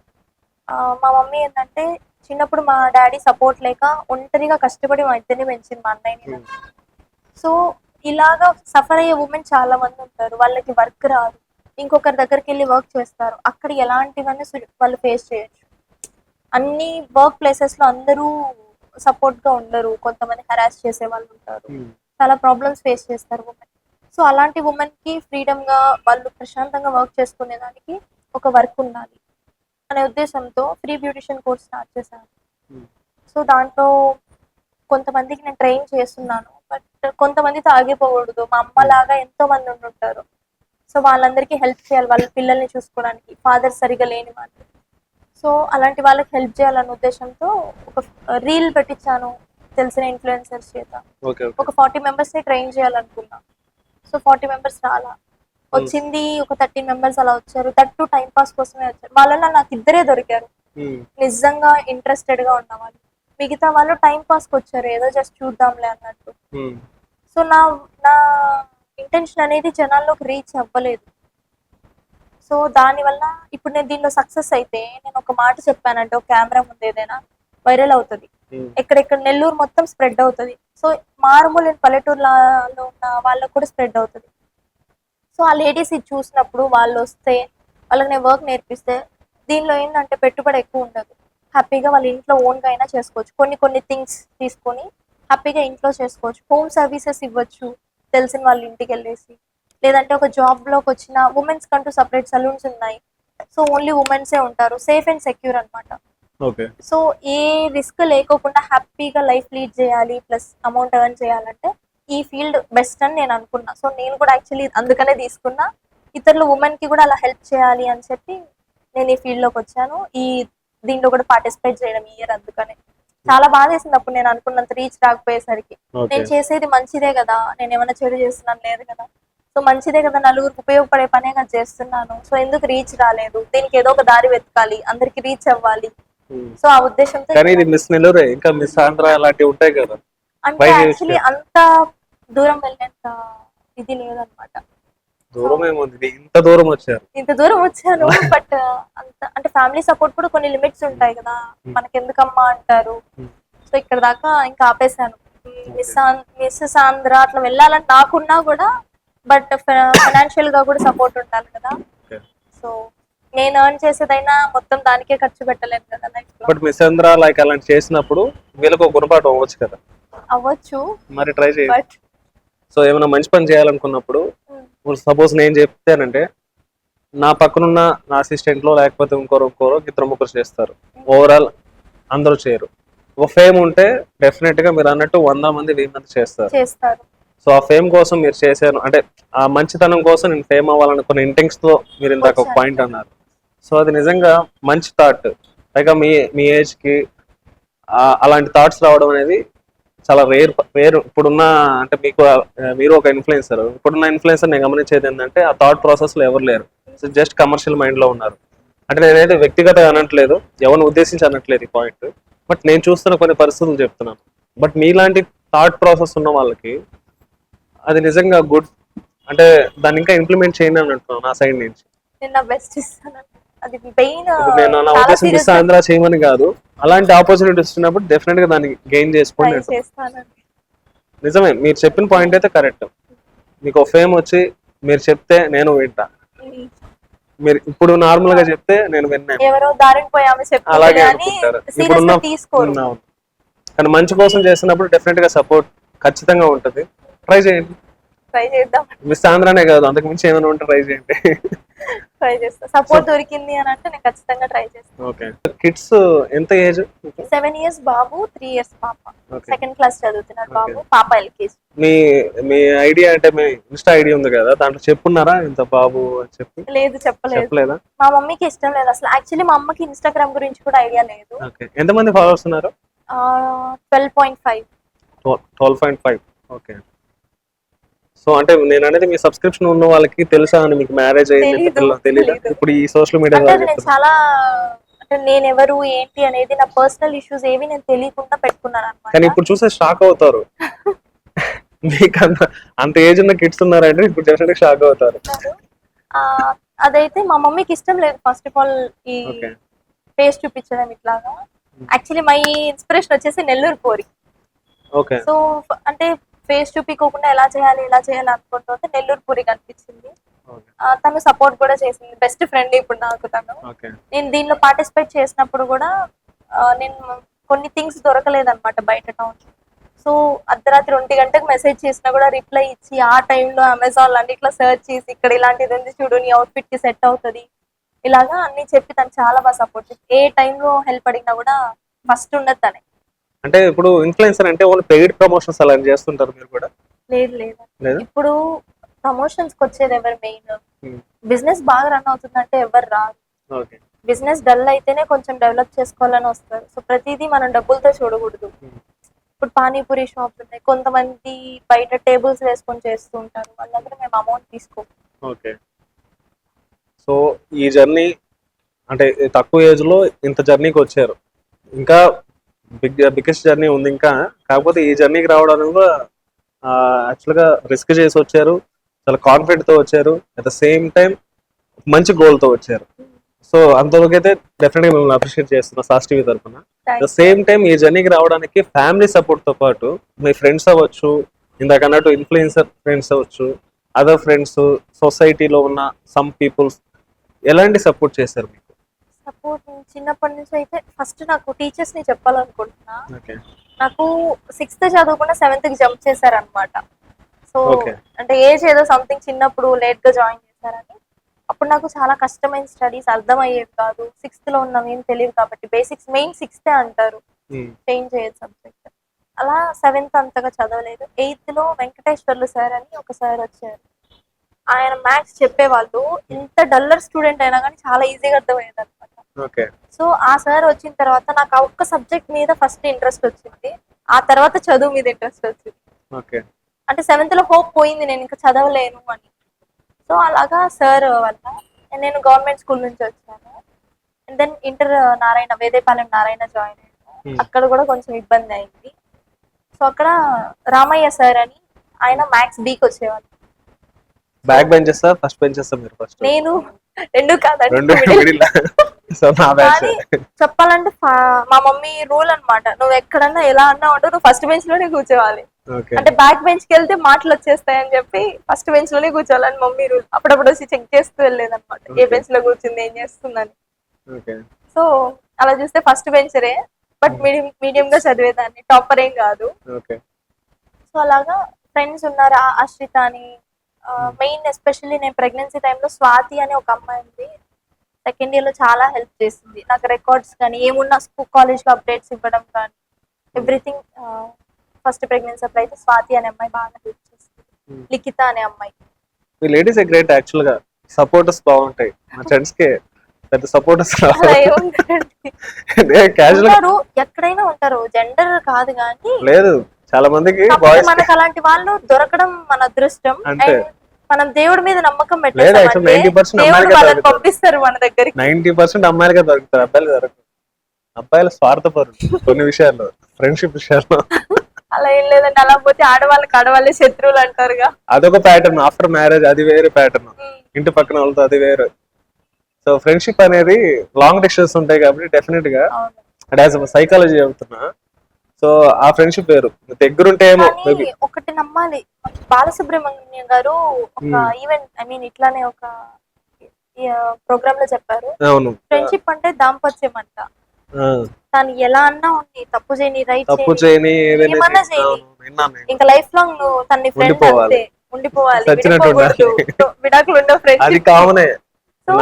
మా మమ్మీ ఏంటంటే చిన్నప్పుడు మా డాడీ సపోర్ట్ లేక ఒంటరిగా కష్టపడి మా ఇద్దరిని పెంచింది, మా అన్నయ్యని. సో ఇలాగా సఫర్ అయ్యే ఉమెన్ చాలా మంది ఉంటారు, వాళ్ళకి వర్క్ రాదు, ఇంకొకరి దగ్గరికి వెళ్ళి వర్క్ చేస్తారు, అక్కడ ఎలాంటివన్నీ వాళ్ళు ఫేస్ చేయొచ్చు. అన్ని వర్క్ ప్లేసెస్ లో అందరూ సపోర్ట్ గా ఉండరు, కొంతమంది హెరాస్ చేసే వాళ్ళు ఉంటారు, చాలా ప్రాబ్లమ్స్ ఫేస్ చేస్తారు ఉమెన్. సో అలాంటి ఉమెన్ కి ఫ్రీడమ్ గా వాళ్ళు ప్రశాంతంగా వర్క్ చేసుకునే దానికి ఒక వర్క్ ఉండాలి అనే ఉద్దేశంతో ఫ్రీ బ్యూటిషియన్ కోర్స్ స్టార్ట్ చేశాను. సో దాంట్లో కొంతమందికి నేను ట్రైన్ చేస్తున్నాను, బట్ కొంతమందితో ఆగిపోకూడదు. మా అమ్మ లాగా ఎంతో మంది ఉంటుంటారు, సో వాళ్ళందరికీ హెల్ప్ చేయాలి, వాళ్ళ పిల్లల్ని చూసుకోవడానికి ఫాదర్ సరిగా లేని వాళ్ళు. సో అలాంటి వాళ్ళకి హెల్ప్ చేయాలన్న ఉద్దేశంతో ఒక రీల్ పెట్టించాను తెలిసిన ఇన్ఫ్లుయెన్సర్స్ చేత. ఒక 40 members ని ట్రైన్ చేయాలనుకున్నా. సో 40 members రాలా, వచ్చింది ఒక 13 members అలా వచ్చారు. దట్టు టైం పాస్ కోసమే వచ్చారు. వాళ్ళలో నాకు ఇద్దరే దొరికారు నిజంగా ఇంట్రెస్టెడ్ గా ఉన్న వాళ్ళు. మిగతా వాళ్ళు టైం పాస్ కి వచ్చారు, ఏదో జస్ట్ చూద్దాంలే అన్నట్టు. సో నా ఇంటెన్షన్ అనేది జనాల్లోకి రీచ్ అవ్వలేదు. సో దానివల్ల ఇప్పుడు నేను దీనిలో సక్సెస్ అయితే, నేను ఒక మాట చెప్పానంటే ఒక కెమెరా ముందు ఏదైనా వైరల్ అవుతుంది, ఎక్కడెక్కడ నెల్లూరు మొత్తం స్ప్రెడ్ అవుతుంది. సో మారుమూల పల్లెటూరులో ఉన్న వాళ్ళకు కూడా స్ప్రెడ్ అవుతుంది. సో ఆ లేడీస్ ఇది చూసినప్పుడు వాళ్ళు వస్తే, వాళ్ళకి నేను వర్క్ నేర్పిస్తే, దీనిలో ఏంటంటే పెట్టుబడి ఎక్కువ ఉండదు, హ్యాపీగా వాళ్ళ ఇంట్లో ఓన్గా అయినా చేసుకోవచ్చు. కొన్ని థింగ్స్ తీసుకొని హ్యాపీగా ఇంట్లో చేసుకోవచ్చు. హోమ్ సర్వీసెస్ ఇవ్వచ్చు తెలిసిన వాళ్ళ ఇంటికి వెళ్ళేసి. లేదంటే ఒక జాబ్లోకి వచ్చిన ఉమెన్స్ కంటూ సపరేట్ సలూన్స్ ఉన్నాయి, సో ఓన్లీ ఉమెన్సే ఉంటారు, సేఫ్ అండ్ సెక్యూర్ అనమాట. సో ఏ రిస్క్ లేకోకుండా హ్యాపీగా లైఫ్ లీడ్ చేయాలి, ప్లస్ అమౌంట్ ఎర్న్ చేయాలంటే ఈ ఫీల్డ్ బెస్ట్ అని నేను అనుకున్నా. సో నేను కూడా యాక్చువల్లీ అందుకనే తీసుకున్నా. ఇతరులు ఉమెన్ కి కూడా అలా హెల్ప్ చేయాలి అని చెప్పి నేను ఈ ఫీల్డ్ లోకి వచ్చాను. దీంట్లో కూడా పార్టిసిపేట్ చేయడం ఈ ఇయర్ అందుకనే చాలా బాధ వేసింది. అప్పుడు నేను అనుకున్నంత రీచ్ రాకపోయేసరికి ఓకే. నేను చేసేది మంచిదే కదా, నేను ఏమైనా చెడు చేస్తున్నాను లేదు కదా, సో మంచిదే కదా, నలుగురికి ఉపయోగపడే పనే కదా చేస్తున్నాను, సో ఎందుకు రీచ్ రాలేదు, దీనికి ఏదో ఒక దారి వెతకాలి, అందరికి రీచ్ అవ్వాలి, సో ఆ ఉద్దేశంతో కానీ ఇది మిస్ నెల్లూరే, ఇంకా మిస్ ఆంధ్ర అలాంటివి ఉంటాయి కదా. అంటే ట్రై యాక్చువల్లీ చేయొచ్చు. అంత దూరం వెళ్ళేంత ఇది లేదనమాట. దూరం ఏముంది, ఇంత దూరం వచ్చారు. ఇంత దూరం వచ్చాను బట్ అంత అంటే ఫ్యామిలీ సపోర్ట్ కూడా కొన్ని లిమిట్స్ ఉంటాయి కదా, మనకెందుకమ్మా అంటారు. సో ఇక్కడ దాకా ఇంకా ఆపేసాను. మిస్సెస్ ఆంధ్ర అట్లా వెళ్ళాలని నాకున్నా కూడా, బట్ ఫైనాన్షియల్ గా కూడా సపోర్ట్ ఉండాలి కదా. సో నేను ఎర్న్ చేసేదైనా మొత్తం దానికే ఖర్చు పెట్టలేను కదా లైఫ్ లో. బట్ మిస్ ఆంధ్ర లైక్ అలాంటి చేసినప్పుడు వీళ్ళకి ఒక గుణపాఠం అవ్వచ్చు కదా. అవ్వచ్చు మరి ట్రై చేయండి. బట్ సో ఏమైనా మంచి పని చేయాలనుకున్నప్పుడు, సపోజ్ నేను చెప్తానంటే నా పక్కనున్న నా అసిస్టెంట్ లో లేకపోతే ఇంకోరు ఇద్దరు ముగ్గురు చేస్తారు, ఓవరాల్ అందరూ చేయరు. ఒక ఫేమ్ ఉంటే డెఫినెట్ గా మీరు అన్నట్టు 100 మంది 1000 మంది చేస్తారు. సో ఆ ఫేమ్ కోసం మీరు చేశారు అంటే, ఆ మంచితనం కోసం నేను ఫేమ్ అవ్వాలనుకున్న ఇంటెన్స్ తో మీరు ఇందాక ఒక పాయింట్ అన్నారు. సో అది నిజంగా మంచి థాట్. పైగా మీ ఏజ్ కి అలాంటి థాట్స్ రావడం అనేది చాలా రేర్. ఇప్పుడున్న అంటే మీరు ఒక ఇన్ఫ్లుయెన్సర్, ఇప్పుడున్న ఇన్ఫ్లుయెన్సర్ నేను గమనించేది ఏంటంటే ఆ థాట్ ప్రాసెస్ లో ఎవరు లేరు, జస్ట్ కమర్షియల్ మైండ్ లో ఉన్నారు. అంటే నేనైతే వ్యక్తిగతంగా అనట్లేదు, ఎవరిని ఉద్దేశించి అనట్లేదు ఈ పాయింట్, బట్ నేను చూస్తున్న కొన్ని పరిస్థితులు చెప్తున్నాను. బట్ మీలాంటి థాట్ ప్రాసెస్ ఉన్న వాళ్ళకి అది నిజంగా గుడ్. అంటే దాన్ని ఇంకా ఇంప్లిమెంట్ చేయండి అని అంటున్నాను నా సైడ్ నుంచి. నేను నా బెస్ట్ ఇస్తాను. అది పెయిన్ నేను నా ఉద్దేశం మిస్ ఆంధ్ర చేయమని కాదు, అలాంటి ఆపర్చునిటీస్ వచ్చినప్పుడు డెఫినెట్ గా దాన్ని గెయిన్ చేసుకోండి. నిజమే, మీరు చెప్పిన పాయింట్ అయితే కరెక్ట్. మీకు ఒక ఫేమ్ వచ్చి మీరు చెప్తే నేను వింటా, మీరు ఇప్పుడు నార్మల్ గా చెప్తే నేను విన్నాను, ఎవరో దారిని పోయాము అలాగే అనుకుంటారు ఇప్పుడున్న. కానీ మంచి కోసం చేసినప్పుడు డెఫినెట్ గా సపోర్ట్ ఖచ్చితంగా ఉంటుంది. ట్రై చేయండి. ట్రై చేద్దాం. మిస్ ఆంధ్రానే కాదు, అంతకు మించి ఏమైనా ఉంటే ట్రై చేయండి. ట్రై చేస్తా, సపోర్ట్ దొరికింది అని అంటే నేను ఖచ్చితంగా ట్రై చేస్తాను. ఓకే. కిడ్స్ ఎంత ఏజ్? 7 years బాబు, 3 years పాప. సెకండ్ క్లాస్ చదువుతున్నాడు బాబు, పాప LKG. మీ ఐడియా అంటే మీ ఇన్స్టా ఐడియా ఉంది కదా, దాంట్లో చెప్పున్నారా ఇంత బాబు అని చెప్పి? లేదు, చెప్పలేదా. మా మమ్మీకి ఇష్టం లేదు అసలు. యాక్చువల్లీ మా అమ్మకి ఇన్స్టాగ్రామ్ గురించి కూడా ఐడియా లేదు. ఎంతమంది ఫాలోవర్స్ ఉన్నారు? 12.5. 12.5. ఓకే. సో అంటే నేను అనేది మీ సబ్స్క్రిప్షన్ ఉన్న వాళ్ళకి తెలుసా అని, మీకు మ్యారేజ్ అయింది తెలియదు ఇప్పుడు ఈ సోషల్ మీడియా నేను చాలా అంటే నేను ఎవరు ఏంటి అనేది నా పర్సనల్ ఇష్యూస్ ఏవి నేను తెలియకుండా పెట్టుకున్నాను అన్నమాట. కానీ ఇప్పుడు చూస్తే షాక్ అవుతారు. మీకు అంత ఏజ్ ఉన్న కిడ్స్ ఉన్నారంటే ఇప్పుడు డెఫినెట్ షాక్ అవుతారు. అదైతే మా మమ్మీకి ఇష్టం లేదు ఫస్ట్ ఆఫ్ ఆల్ ఈ ఫేస్ చూపించడం ఇట్లాగా. యాక్చువల్లీ మై ఇన్స్పిరేషన్ వచ్చేసి నెల్లూరు పోరి. ఓకే. సో అంటే ఫేస్ చూపించకుండా ఎలా చేయాలి అనుకుంటుంటే నెల్లూరు పూరి కనిపించింది. తను సపోర్ట్ కూడా చేసింది, బెస్ట్ ఫ్రెండ్ ఇప్పుడు నాకు తను. నేను దీనిలో పార్టిసిపేట్ చేసినప్పుడు కూడా నేను కొన్ని థింగ్స్ దొరకలేదన్నమాట బయట టౌన్. సో అర్ధరాత్రి 1 గంటకు మెసేజ్ చేసినా కూడా రిప్లై ఇచ్చి, ఆ టైంలో అమెజాన్ అన్నిట్లో సెర్చ్ చేసి ఇక్కడ ఇలాంటిది ఉంది చూడు, నీ అవుట్ఫిట్ కి సెట్ అవుతుంది ఇలాగా అన్ని చెప్పి తను చాలా బాగా సపోర్ట్ చేసి, ఏ టైంలో హెల్ప్ అడిగినా కూడా ఫస్ట్ ఉండదు తనే. అంటే ఇప్పుడు ఇన్ఫ్లుయెన్సర్ అంటే ఓన్లీ పెయిడ్ ప్రమోషన్స్ అలా చేస్తుంటారు మీరు కూడా? లేదు. ఇప్పుడు ప్రమోషన్స్ కి వచ్చేది ఎవరు మెయిన్? బిజినెస్ బాగా రన్ అవుతుందంటే ఎవరు రాదు. బిజినెస్ డల్ అయితేనే కొంచెం డెవలప్ చేసుకోవాలని వస్తారు. సో ప్రతిదీ మనం డబ్బులతో చూడకూడదు. ఇప్పుడు పానీపూరి షాప్స్ ఉన్నాయి, కొంతమంది బయట టేబుల్స్ వేసుకొని చేస్తూ ఉంటారు, వాళ్ళ దగ్గర మేము అమౌంట్ తీసుకోము. ఓకే. సో ఈ జర్నీ అంటే తక్కువ ఏజ్ లో ఇంత జర్నీకి వచ్చారు, ఇంకా బిగ్గెస్ట్ జర్నీ ఉంది ఇంకా. కాకపోతే ఈ జర్నీకి రావడానికి కూడా యాక్చువల్గా రిస్క్ చేసి వచ్చారు, చాలా కాన్ఫిడెంట్ తో వచ్చారు, అట్ ద సేమ్ టైం మంచి గోల్ తో వచ్చారు. సో అంతవరకు అయితే డెఫినెట్ గా మిమ్మల్ని అప్రిషియేట్ చేస్తున్నా సాస్ టీవీ తరఫున. ద సేమ్ టైం ఈ జర్నీకి రావడానికి ఫ్యామిలీ సపోర్ట్ తో పాటు మీ ఫ్రెండ్స్ అవ్వచ్చు, ఇందాక అన్నట్టు ఇన్ఫ్లుయెన్సర్ ఫ్రెండ్స్ అవ్వచ్చు, అదర్ ఫ్రెండ్స్, సొసైటీలో ఉన్న సమ్ పీపుల్స్ ఎలాంటి సపోర్ట్ చేశారు మీకు? సపోర్ట్ చిన్నప్పటి నుంచి అయితే ఫస్ట్ నాకు టీచర్స్ ని చెప్పాలనుకుంటున్నా. నాకు 6th చదువుకున్న 7th కి జంప్ చేశారనమాట. సో అంటే ఏజ్ ఏదో సంథింగ్ చిన్నప్పుడు లేట్ గా జాయిన్ చేశారని, అప్పుడు నాకు చాలా కష్టమైన స్టడీస్ అర్థమయ్యేది కాదు. 6th లో ఉన్నవి ఏం తెలియదు కాబట్టి బేసిక్స్ మెయిన్ 6th అంటారు, చేంజ్ చేయదు సబ్జెక్ట్. అలా 7th అంతగా చదవలేదు. 8th లో వెంకటేశ్వర్లు సార్ అని ఒక సార్ వచ్చారు. ఆయన మ్యాథ్స్ చెప్పేవాళ్ళు. ఎంత డల్లర్ స్టూడెంట్ అయినా కానీ చాలా ఈజీగా అర్థమయ్యేది అనమాట. ఓకే. సో ఆ సార్ వచ్చిన తర్వాత నాకు ఆ ఒక్క సబ్జెక్ట్ మీద ఫస్ట్ ఇంట్రెస్ట్ వచ్చింది. ఆ తర్వాత చదువు మీద ఇంట్రెస్ట్ వచ్చింది. ఓకే. అంటే 7th లో హోప్ పోయింది, నేను ఇంకా చదవలేను అని. సో అలాగా సార్ వల్ల నేను గవర్నమెంట్ స్కూల్ నుంచి వచ్చాను. And then inter Vedepalem Narayana join అయ్యాను. అక్కడ కూడా కొంచెం ఇబ్బంది అయింది. సో అక్కడ రామయ్య సార్ అని ఆయన మ్యాథ్స్ బీకి వచ్చేవాళ్ళు. బ్యాక్ బెంచెస్ ఫస్ట్ బెంచెస్ మీరు? ఫస్ట్ నేను రెండు కాదండి, రెండు మిడిల్. సో నా బ్యాచ్. కానీ చెప్పాలంటే మా మమ్మీ రూల్ అన్నమాట, నువ్వు ఎక్కడన్నా ఎలా అన్నా ఉండు, నువ్వు ఫస్ట్ బెంచ్ లోనే కూర్చోవాలి. ఓకే. అంటే బ్యాక్ బెంచ్ కి వెళ్తే మాటలు వచ్చేస్తాయని చెప్పి ఫస్ట్ బెంచ్ లోనే కూర్చోవాలని మమ్మీ రూల్. అప్పుడప్పుడు వచ్చి చెక్ చేస్తూ వెళ్ళేది అనమాట, ఏ బెంచ్ లో కూర్చుంది, ఏం చేస్తుందని. ఓకే. సో అలా చూస్తే ఫస్ట్ బెంచరే, బట్ మీడియం గా చదివేదాన్ని, టాపర్ ఏం కాదు. ఓకే. సో అలాగా ఫ్రెండ్స్ ఉన్నారు, అశ్రిత అని. మెయిన్ ఎస్పెషల్లీ నేను ప్రెగ్నెన్సీ టైంలో స్వాతి అని ఒక అమ్మాయి ఉంది. సెకండ్ ఇయర్ లో చాలా హెల్ప్ చేసింది నాకు, రికార్డ్స్ కానీ ఏమున్నా కాలేజ్ లో అప్డేట్స్ ఇవ్వడం కానీ ఎవ్రీథింగ్. ఫస్ట్ ప్రెగ్నెన్సీ అప్పుడు అయితే స్వాతి అనే అమ్మాయి బాగా హెల్ప్ చేసింది. లిఖిత అనే అమ్మాయి. మీ లేడీస్ గ్రేట్ యాక్చువల్ గా, సపోర్టర్స్ బాగుంటాయి. మా ఫ్రెండ్స్ కి పెద్ద సపోర్టర్స్ అలా ఏముంటారండి, ఎక్కడైనా ఉంటారు, జెండర్ కాదు కానీ. లేదు, చాలా మందికి మనకు అలాంటి వాళ్ళు దొరకడం మన అదృష్టం. మనం దేవుడి మీద నమ్మకం లేదు, పెట్టేస్తాం, 90% పంపిస్తారు మన దగ్గరికి. 90% అమ్మాయిలుగా దొరుకుతారు, అబ్బాయిలు దొరకరు. అబ్బాయిలు స్వార్థపరులు కొన్ని విషయాల్లో, ఫ్రెండ్షిప్ విషయాల్లో. అలా ఏం లేదండి, అలా పోతే ఆడవాళ్ళే శత్రువులు అంటారుగా. అదొక ప్యాటర్న్. ఆఫ్టర్ మ్యారేజ్ అది వేరే ప్యాటర్న్, ఇంటి పక్కన వాళ్ళతో అది వేరే. సో ఫ్రెండ్షిప్ అనేది లాంగ్ డిస్టెన్స్ ఉంటాయి కాబట్టి డెఫినెట్ గా యాజ్ సైకాలజీ చెబుతున్నా. సో ఆ ఫ్రెండ్షిప్ వేరు, దగ్గరుంటే ఏమో. ఒకటి నమ్మాలి, బాలసుబ్రహ్మణ్యం గారు ఒక ఈవెంట్, ఐ మీన్ ఇట్లానే ఒక ప్రోగ్రామ్ లో చెప్పారు, ఫ్రెండ్షిప్ అంటే దాంపత్యం అంట. తను ఎలా అన్నా ఉంది, తప్పు చేయని, రైట్ చేయని, ఏమన్నా చేయని, ఇంకా లైఫ్ లాంగ్ నువ్వు తన్ని ఫ్రెండ్ అంతే ఉండిపోవాలి, విడాకులు ఉండవు ఫ్రెండ్స్. అది కామనే.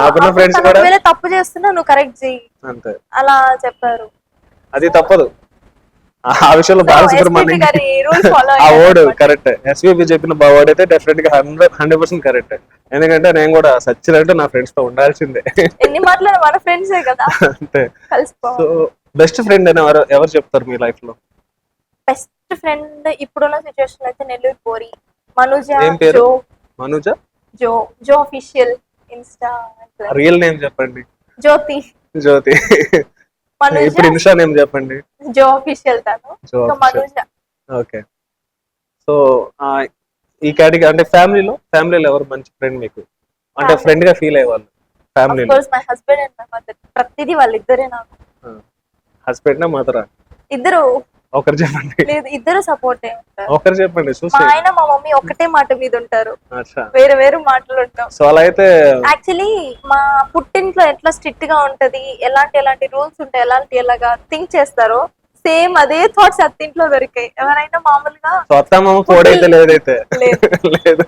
ఒకవేళ తప్పు చేస్తున్నా నువ్వు కరెక్ట్ చెయ్యి అంతే, అలా చెప్పారు. అది తప్పదు. ఆ విషయంలో బాలసుబ్రహ్మణ్యం ఆ వర్డ్ కరెక్ట్. ఎస్విబి చెప్పిన వర్డ్ అయితే డెఫినెట్ గా 100% కరెక్ట్. ఎందుకంటే నేను కూడా సచ్చినట్టు నా ఫ్రెండ్స్ తో ఉండాల్సిందే. ఎన్ని మాటలు మన ఫ్రెండ్సే కదా అంతే. సో బెస్ట్ ఫ్రెండ్ అని ఎవరు చెప్తారు మీ లైఫ్ లో? బెస్ట్ ఫ్రెండ్ ఇప్పుడున్న సిచువేషన్ అయితే నెల్లూరు పోరి మనుజ. ఏం పేరు? మనుజ జో అఫీషియల్ ఇన్స్టా. రియల్ నేమ్ చెప్పండి. జ్యోతి. జ్యోతి. ఇప్పుడు ఇన్స్టా నేమ్ చెప్పండి. జో అఫీషియల్ తను. మనుజ. ఓకే. సో ఈ కేటగిరీ అంటే ఫ్యామిలీలో ఎవరు మంచి ఫ్రెండ్ మీకు, అంటే ఫ్రెండ్ గా ఫీల్ అయ్యేవాళ్ళు ఫ్యామిలీలో? Of course my husband and my mother. ప్రతిదీ వాళ్ళిద్దరే నాకు. హస్బెండ్ నా మదరా? ఇద్దరు. ఒకరు చెప్పండి. లేదు, ఇద్దరు సపోర్ట్ ఉంటారు. ఒకరు చెప్పండి. మా ఆయన మా మమ్మీ ఒకటే మాట మీద ఉంటారు, వేరే వేరే మాటలు ఉంటాం. సో అలా అయితే యాక్చువల్లీ మా పుట్టింట్లో ఎట్లా స్ట్రిక్ట్ గా ఉంటది, ఎలాంటి రూల్స్ ఉంటాయి, ఎలాగా థింక్ చేస్తారో సేమ్ అదే థాట్స్ అత్తింట్లో దొరికాయి. ఎవరైనా మామూలుగా లేదు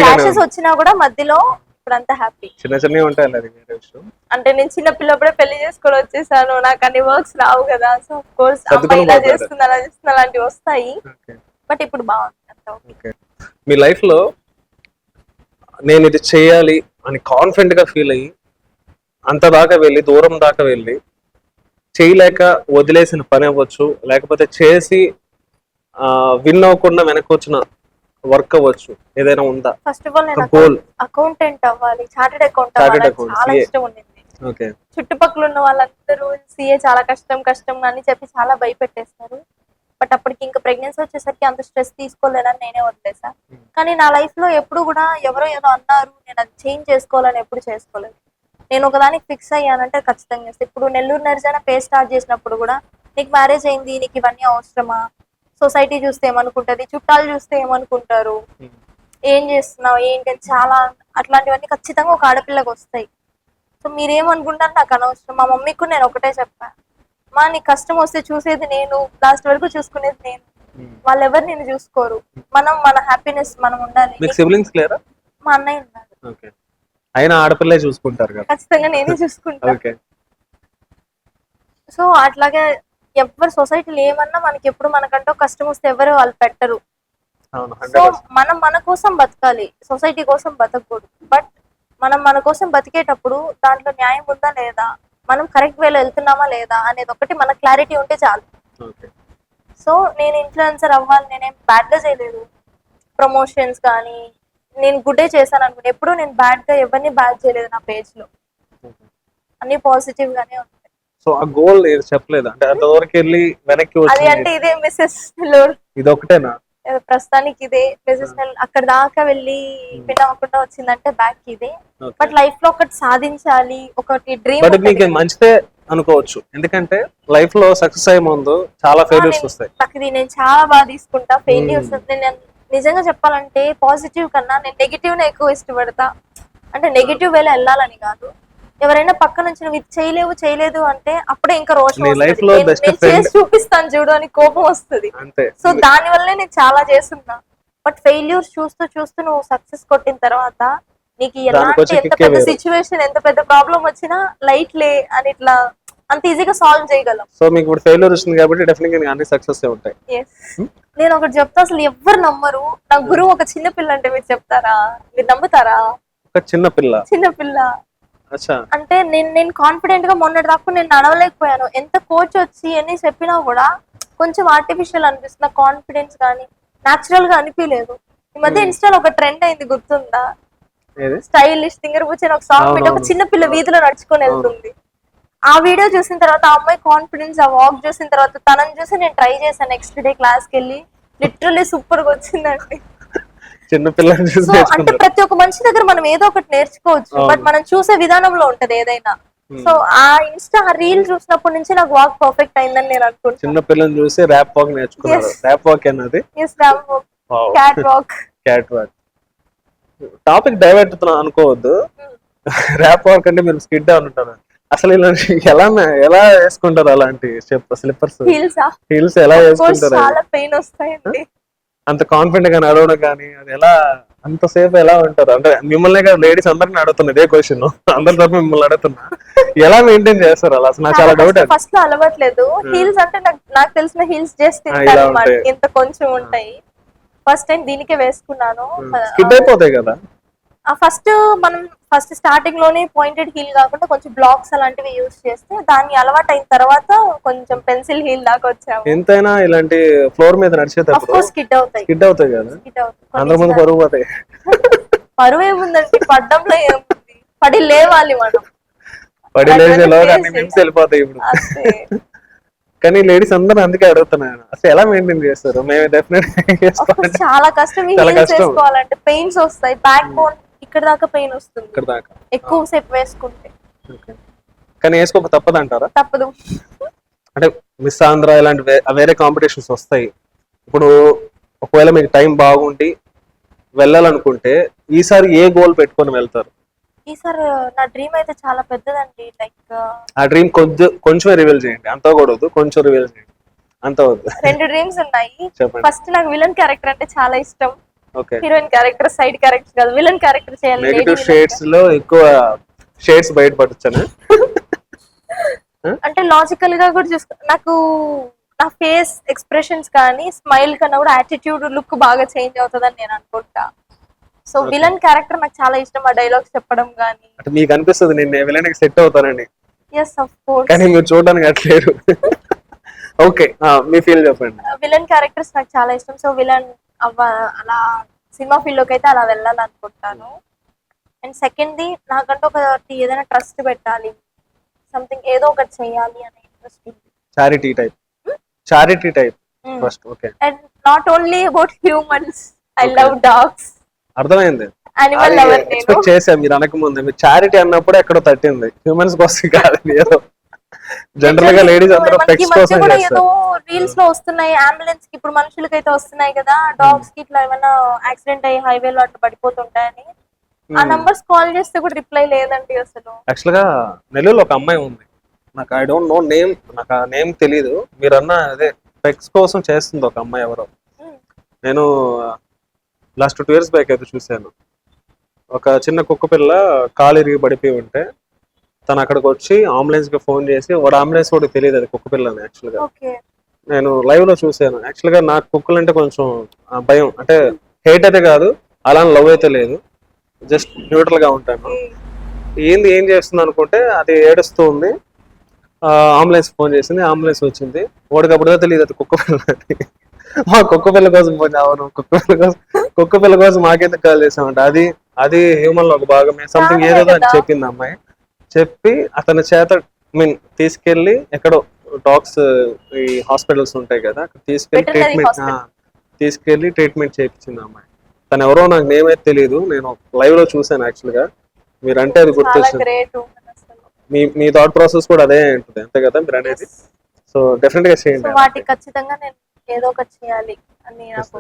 క్లాషెస్ వచ్చినా కూడా మధ్యలో ఇప్పుడు అంతా హ్యాపీ. చిన్న ఉంటాయి. అంటే నేను చిన్న పిల్లప్పుడే పెళ్లి చేసుకొని వచ్చేసాను, నాకు అన్ని వర్క్స్ రావు కదా. సో ఆఫ్ కోర్స్ అమ్మాయి ఇలా చేస్తుంది అలా చేస్తుంది అలాంటివి వస్తాయి, బట్ ఇప్పుడు బాగుంది. మీ లైఫ్ లో నేను ఇది చేయాలి అని కాన్ఫిడెంట్ గా ఫీల్ అయ్యి అంత దాకా వెళ్ళి, దూరం దాకా వెళ్ళి చేయలేక వదిలేసిన పని అవ్వచ్చు, లేకపోతే చేసి విన్ అవ్వకుండా వెనక్కి వచ్చిన వర్క్ అవ్వచ్చు, ఏదైనా ఉందా? ఫస్ట్ ఆఫ్ ఆల్ నేను అకౌంటెంట్ అవ్వాలి, చార్టెడ్ అకౌంటెంట్ అవ్వాలి చాలా ఇష్టం ఉండింది. చుట్టుపక్కల ఉన్న వాళ్ళందరూ సిఏ చాలా కష్టం అని చెప్పి చాలా భయపెట్టేస్తారు. బట్ అప్పటికి ఇంకా ప్రెగ్నెన్సీ వచ్చేసరికి అంత స్ట్రెస్ తీసుకోలేదని నేనే వదిలేసా. కానీ నా లైఫ్ లో ఎప్పుడు కూడా ఎవరో ఏదో అన్నారు, నేను అది చేంజ్ చేసుకోవాలని ఎప్పుడు చేసుకోలేదు. నేను ఒకదానికి ఫిక్స్ అయ్యానంటే ఖచ్చితంగా చేస్తాను. ఇప్పుడు నెల్లూరు నర్జన పే స్టార్ట్ చేసినప్పుడు కూడా, నీకు మ్యారేజ్ అయింది, నీకు ఇవన్నీ అవసరమా, సొసైటీ చూస్తే ఏమనుకుంటది, చుట్టాలు చూస్తే ఏమనుకుంటారు, ఏం చేస్తున్నావు ఏంటి అని చాలా అట్లాంటివన్నీ ఖచ్చితంగా ఒక ఆడపిల్లకి వస్తాయి. సో మీరేమనుకుంటారు నాకు అనవసరం. మా మమ్మీకి నేను ఒకటే చెప్పాను, మా నీకు కష్టం వస్తే చూసేది నేను, లాస్ట్ వరకు చూసుకునేది నేను, వాళ్ళు ఎవరు నేను చూసుకోరు, మన హ్యాపీనెస్ మనం ఉండాలి. మా అన్నయ్య ఉన్నారు, అయినా ఆడపిల్లే చూసుకుంటారు కదా, ఖచ్చితంగా నేనే చూసుకుంటా. సో అట్లాగే ఎవరు సొసైటీలో ఏమన్నా మనకి ఎప్పుడు మనకంటూ కష్టం వస్తే ఎవరు వాళ్ళు పెట్టరు. అవును సో 100%. మనం మన కోసం బతకాలి, సొసైటీ కోసం బతకూడదు. బట్ మనం మన కోసం బతికేటప్పుడు దాంట్లో న్యాయం ఉందా లేదా, మనం కరెక్ట్ వేలో వెళ్తున్నామా లేదా అనేది ఒకటి మన క్లారిటీ ఉంటే చాలు. ఓకే. సో నేను ఇన్ఫ్లుయెన్సర్ అవ్వాలి, నేనేం బ్యాడ్ గా చేయలేదు. ప్రమోషన్స్ కానీ నేను గుడ్డే చేశాను అనుకుంటే ఎప్పుడు నేను బ్యాడ్ గా ఎవరిని బ్యాడ్ చేయలేదు. నా పేజ్ లో అన్ని పాజిటివ్ గానే ఉంటాయి. సో ఆ గోల్ ఏది చెప్పలేదు అంటే అంతవరకు వెళ్ళి వెనక్కి అది వచ్చింది అంటే ఇదే మిస్సెస్ లోడ్ ఇది ఒకటేనా? ప్రస్తుతానికి ఇదే బిజినెస్ అక్కడ దాకా వెళ్ళి విన్ అవ్వకుండా వచ్చిందంటే బ్యాక్ ఇదే. బట్ లైఫ్ లో ఒకటి సాధించాలి, ఒకటి డ్రీమ్. బట్ మీకు మంచిదే అనుకోవచ్చు, ఎందుకంటే లైఫ్ లో సక్సెస్ అయ్యే ముందు చాలా ఫెయిల్యూర్స్ వస్తాయి. నేను చాలా బాగా తీసుకుంటా ఫెయిల్యూర్స్. నేను నిజంగా చెప్పాలంటే పాజిటివ్ కన్నా నేను నెగిటివ్ నే ఎక్కువ ఇష్టపడతా. అంటే నెగిటివ్ వేలో వెళ్ళాలని కాదు, ఎవరైనా పక్క నుంచి నువ్వు ఇది చేయలేదు అంటే అప్పుడే ఇంకా రోషం నీ లైఫ్ లో వస్తది. బెస్ట్ నేను ఫ్రెండ్ చేసి చూపిస్తాను చూడు అని కోపం వస్తుంది. అంతే. సో దాని వల్లే నేను చాలా చేస్తున్నా. బట్ ఫెయిల్యూర్స్ చూస్తూ నువ్వు సక్సెస్ కొట్టిన తర్వాత నీకు ఎలాంటి ఎంత పెద్ద సిచ్యువేషన్ ఎంత పెద్ద ప్రాబ్లం వచ్చినా లైట్ లే అని ఇట్లా అంత ఈజీగా సాల్వ్ చేయగలం. సో మీకు ఇప్పుడు ఫెయిల్యూర్ వచ్చింది కాబట్టి డెఫినెట్గా నీకు అన్ని సక్సెస్ ఉంటాయి. నేను ఒకటి చెప్తా, అసలు ఎవ్వరు నమ్మరు. నా గురువు ఒక చిన్న పిల్ల అంటే మీరు చెప్తారా, మీరు నమ్ముతారా? ఒక చిన్న పిల్ల అంటే నేను కాన్ఫిడెంట్ గా మొన్నటి దాకా నేను నడవలేకపోయాను. ఎంత కోచ్ వచ్చి ఎన్ని చెప్పినా కూడా కొంచెం ఆర్టిఫిషియల్ అనిపిస్తుంది. కాన్ఫిడెన్స్ కానీ నాచురల్ గా అనిపించలేదు. ఈ మధ్య ఇన్స్టాలో ఒక ట్రెండ్ అయింది, గుర్తుందా? స్టైలిష్ సింగర్ కూర్చొని ఒక సాంగ్ పెట్టి ఒక చిన్న పిల్ల వీధిలో నడుచుకొని వెళ్తుంది. ఆ వీడియో చూసిన తర్వాత ఆ అమ్మాయి కాన్ఫిడెన్స్, ఆ వాక్ చూసిన తర్వాత తనని చూసి నేను ట్రై చేశాను. నెక్స్ట్ డే క్లాస్ కి వెళ్ళి లిటరల్లీ సూపర్ గా వచ్చిందండి. చిన్న పిల్లలు సో అంటే ప్రతి ఒక్క మనిషి దగ్గర మనం ఏదో ఒకటి నేర్చుకోవచ్చు, బట్ మనం చూసే విధానంలో ఉంటది ఏదైనా. సో ఆ ఇన్స్టా రీల్ చూసినప్పటి నుంచి నాకు వాక్ పర్ఫెక్ట్ అయిందని నేను అనుకుంటున్నాను. చిన్న పిల్లల్ని చూసి ర్యాప్ వాక్ నేర్చుకున్నారు. ర్యాప్ వాక్ అన్నది క్యాట్ వాక్. టాపిక్ డైవర్ట్ అవుతున్నా అనుకోవద్దు. ర్యాప్ వాక్ అంటే మీరు స్కిడ్ అని ఉంటారు. అసలు ఎలా వేసుకుంటారు అలాంటి స్లిప్పర్స్, హీల్స్ ఎలా వేసుకుంటారు? చాలా పెయిన్ వస్తాయండి. అంత కాన్ఫిడెంట్ గా నడవడం కానీ అది ఎలా అంతసేపు ఎలా ఉంటారు? అంటే మిమ్మల్ని లేడీస్ అందరిని అడుగుతున్నా ఇదే క్వశ్చన్, అందరి తరఫు మిమ్మల్ని అడుగుతున్నా, ఎలా మెయింటైన్ చేస్తారు అలా? అసలు నాకు చాలా డౌట్. ఫస్ట్ లో అలవాట్లేదు. హీల్స్ అంటే నాకు తెలిసిన హీల్స్ జస్ట్ ఇంత కొంచెం ఉంటాయి. ఫస్ట్ టైం దీనికే వేసుకున్నాను. స్కిడ్ అయిపోతాయి కదా. ఫస్ట్ స్టార్టింగ్ లోనే పాయింటెడ్ హీల్ కాకుండా కొంచెం బ్లాక్స్ అలాంటివి యూజ్ చేస్తే దాన్ని అలవాటు అయిన తర్వాత కొంచెం పెన్సిల్ హీల్ దాకా వచ్చాము. ఎంతైనా ఇలాంటి ఫ్లోర్ మీద నడిచేటప్పుడు స్కిడ్ అవుతాయి కదా. అందరి ముందు పరువు పోతాయి. పరువు ఏముందండి, పడ్డంలో ఏముంది, పడి లేవాలి మనం. పడి లేచేలోగా అన్ని మిమ్స్ వెళ్ళిపోతాయి ఇప్పుడు. కానీ లేడీస్ అందరూ అందుకే అడుగుతున్నాను, అసలు ఎలా మెయింటైన్ చేస్తారు? మేము డెఫినెట్ చాలా కష్టం చేసుకోవాలంటే. పెయిన్స్ వస్తాయి, బ్యాక్ బోన్ ఇక్కడ దాకా పెయిన్ వస్తుంది ఎక్కువ సేపు వేసుకుంటే. కానీ వేసుకోక తప్పదు అంటారా? తప్పదు. అంటే మిస్ ఆంధ్ర ఇలాంటి వేరే కాంపిటీషన్స్ వస్తాయి. ఇప్పుడు ఒకవేళ మీకు టైం బాగుండి వెళ్ళాలనుకుంటే ఈసారి ఏ గోల్ పెట్టుకొని వెళ్తారు? ఈసారి నా డ్రీమ్ అయితే చాలా పెద్దదండి. లైక్ ఆ డ్రీమ్ కొంచెం రివీల్ చేయండి, అంత కూడదు, కొంచెం రివీల్ చేయండి. అంత వద్దు. 2 డ్రీమ్స్ ఉన్నాయి. ఫస్ట్ నాకు విలన్ క్యారెక్టర్ అంటే చాలా ఇష్టం. Okay. Heroine character, side character కాదు, విలన్ క్యారెక్టర్ చేయాలి. నెగటివ్ షేడ్స్ లో ఎక్కువ షేడ్స్ బయటపడొచ్చాను. అంటే లాజికల్ గా కూడా నాకు నా ఫేస్ ఎక్స్ప్రెషన్స్ కానీ స్మైల్ కన్నా కూడా యాటిట్యూడ్, లుక్ బాగా చేంజ్ అవుతుందని నేను అనుకుంటా. సో విలన్ క్యారెక్టర్ నాకు చాలా ఇష్టం. ఆ డైలాగ్స్ చెప్పడం గానీ. అంటే మీకు అనిపిస్తుంది నేను విలన్ కి సెట్ అవుతానండి? yes of course. కానీ మీరు చూడడానికి అట్లేరు. ఓకే, మీ ఫీల్ చెప్పండి. విలన్ క్యారెక్టర్స్ నాకు చాలా ఇష్టం. సో విలన్ అలా సినిమా ఫీల్డ్ లోకి అయితే అలా వెళ్ళాలనుకుంటాను. అండ్ సెకండ్ది నాకంటే ఒకటి ఏదైనా ట్రస్ట్ పెట్టాలి, సంథింగ్ ఏదో ఒకటి చేయాలి అనే interest. Charity type trust. Okay. And not only about humans, I love dogs. అర్థమైంది. Animal lover. ఎక్స్పెక్ట్ చేసా మీరు అనకముందే, మీరు చారిటీ అన్నప్పుడు ఎక్కడో తట్టింది. హ్యూమన్స్ కోసం కాదు, ఏదో జనరల్ గా లేడీస్ అందరూ పెట్స్ కోసం చేస్తారు. రీల్స్ లో వస్తున్నాయి, అంబులెన్స్ కి ఇప్పుడు మనుషులకి అయితే వస్తున్నాయి కదా, డాగ్స్ కి ఇట్లా ఏమైనా యాక్సిడెంట్ అయ్యి హైవేలో అట్లా పడిపోతుంటాయని. ఆ నంబర్స్ కాల్ చేస్తే కూడా రిప్లై లేదండి అసలు. యాక్చువల్ గా నెల్లూరులో ఒక అమ్మాయి ఉంది, నాకు ఐ డోంట్ నో నేమ్, నాకు ఆ నేమ్ తెలీదు. మీరన్నా అదే పెట్స్ కోసం చేస్తుంది ఒక అమ్మాయి ఎవరో. నేను లాస్ట్ 2 years బ్యాక్ అయితే చూశాను. ఒక చిన్న కుక్క పిల్ల కాలు ఇరిగి పడిపోయి ఉంటే తను అక్కడికి వచ్చి అంబులెన్స్ కి ఫోన్ చేసి, వాడు అంబులెన్స్ కూడా తెలియదు అది కుక్క పిల్లని యాక్చువల్ గా. ఓకే. నేను లైవ్ లో చూసాను. యాక్చువల్ గా నాకు కుక్కలు అంటే కొంచెం భయం, అంటే హేట్ అయితే కాదు, అలా లవ్ అయితే లేదు, జస్ట్ న్యూట్రల్ గా ఉంటాను. ఏంది ఏం చేస్తుంది అనుకుంటే అది ఏడుస్తూ ఉంది. అంబులెన్స్ ఫోన్ చేసింది, అంబులెన్స్ వచ్చింది. వాడికి అప్పుడుదా తెలియదు అది కుక్క పిల్ల అని. మా కుక్క పిల్ల కోసం ఫోన్, అవును కుక్క పిల్ల కోసం మాకెందుకు కాల్ చేసామంట. అది అది హ్యూమన్ లో ఒక భాగమే, సంథింగ్ ప్రాణమే ఏదేదో అని కదా. చెప్పింది అమ్మాయి. చెప్పి అతని చేత తీసుకెళ్లి ఎక్కడో డాగ్స్ ఈ హాస్పిటల్స్ ఉంటాయి కదా, అక్కడ వెటర్నరీ హాస్పిటల్. తీసుకెళ్లి ట్రీట్మెంట్ చేయించింది అమ్మాయి. తను ఎవరో నాకు నేమ్ అయితే తెలియదు, నేను లైవ్ లో చూసాను యాక్చువల్ గా. మీరంటే అది చాలా గుర్తొచ్చింది. గ్రేట్ అసలు. మీ థాట్ ప్రాసెస్ కూడా అదే ఉంటుంది అంతే కదా మీరు అనేది. Yes. సో డెఫినెట్ గా సో చేయండి. వాటికి ఖచ్చితంగా నేను ఏదో ఒకటి చేయాలి అని నాకు.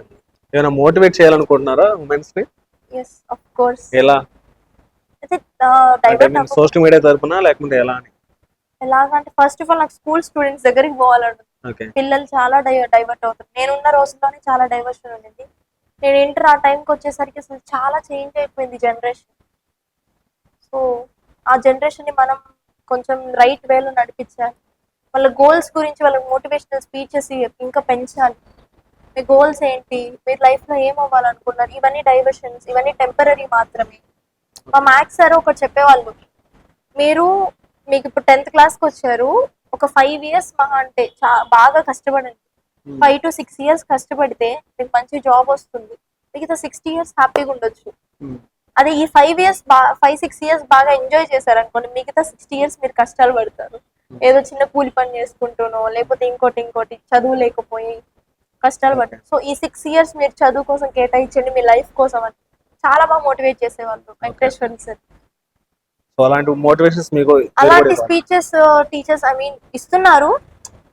ఏమైనా మోటివేట్ చేయాలనుకుంటున్నారా ఉమెన్స్ ని? Yes of course. ఎలా అయితే అంటే డైవర్ట్ మీరు సోషల్ మీడియా తరపున లేకుంటే ఎలా అని? ఎలాగంటే ఫస్ట్ ఆఫ్ ఆల్ నాకు స్కూల్ స్టూడెంట్స్ దగ్గరికి పోవాలండి. ఓకే. పిల్లలు చాలా డైవర్ట్ అవుతారు. నేనున్న రోజుల్లోనే చాలా డైవర్షన్ ఉండింది. నేను ఇంటర్ ఆ టైంకి వచ్చేసరికి అసలు చాలా చేంజ్ అయిపోయింది జనరేషన్. సో ఆ జనరేషన్ ని మనం కొంచెం రైట్ వేలో నడిపించాలి. వాళ్ళ గోల్స్ గురించి వాళ్ళకి మోటివేషనల్ స్పీచెస్ ఇంకా పెంచాలి. మీ గోల్స్ ఏంటి, మీరు లైఫ్ లో ఏం అవ్వాలనుకున్నారు, ఇవన్నీ డైవర్షన్స్, ఇవన్నీ టెంపరీ మాత్రమే. మా మ్యాథ్స్ సార్ ఒకటి చెప్పేవాళ్ళు, మీకు ఇప్పుడు 10th క్లాస్కి వచ్చారు, ఒక 5 years మహా అంటే బాగా కష్టపడండి. 5 to 6 years కష్టపడితే మీకు మంచి జాబ్ వస్తుంది. మిగతా 60 years హ్యాపీగా ఉండొచ్చు. అదే ఈ 5-6 years బాగా ఎంజాయ్ చేశారనుకోండి, మిగతా 60 years మీరు కష్టాలు పడతారు. ఏదో చిన్న కూలి పని చేసుకుంటూనో, లేకపోతే ఇంకోటి చదువు లేకపోయి కష్టాలు పడతారు. సో ఈ 6 years మీరు చదువు కోసం కేటాయించండి, మీ లైఫ్ కోసం అని చాలా బాగా మోటివేట్ చేసేవాళ్ళు వెంకటేశ్వర సార్. సో అలాంటి మోటివేషన్స్ మీకు అలాంటి స్పీచెస్ టీచర్స్ ఇస్తున్నారు.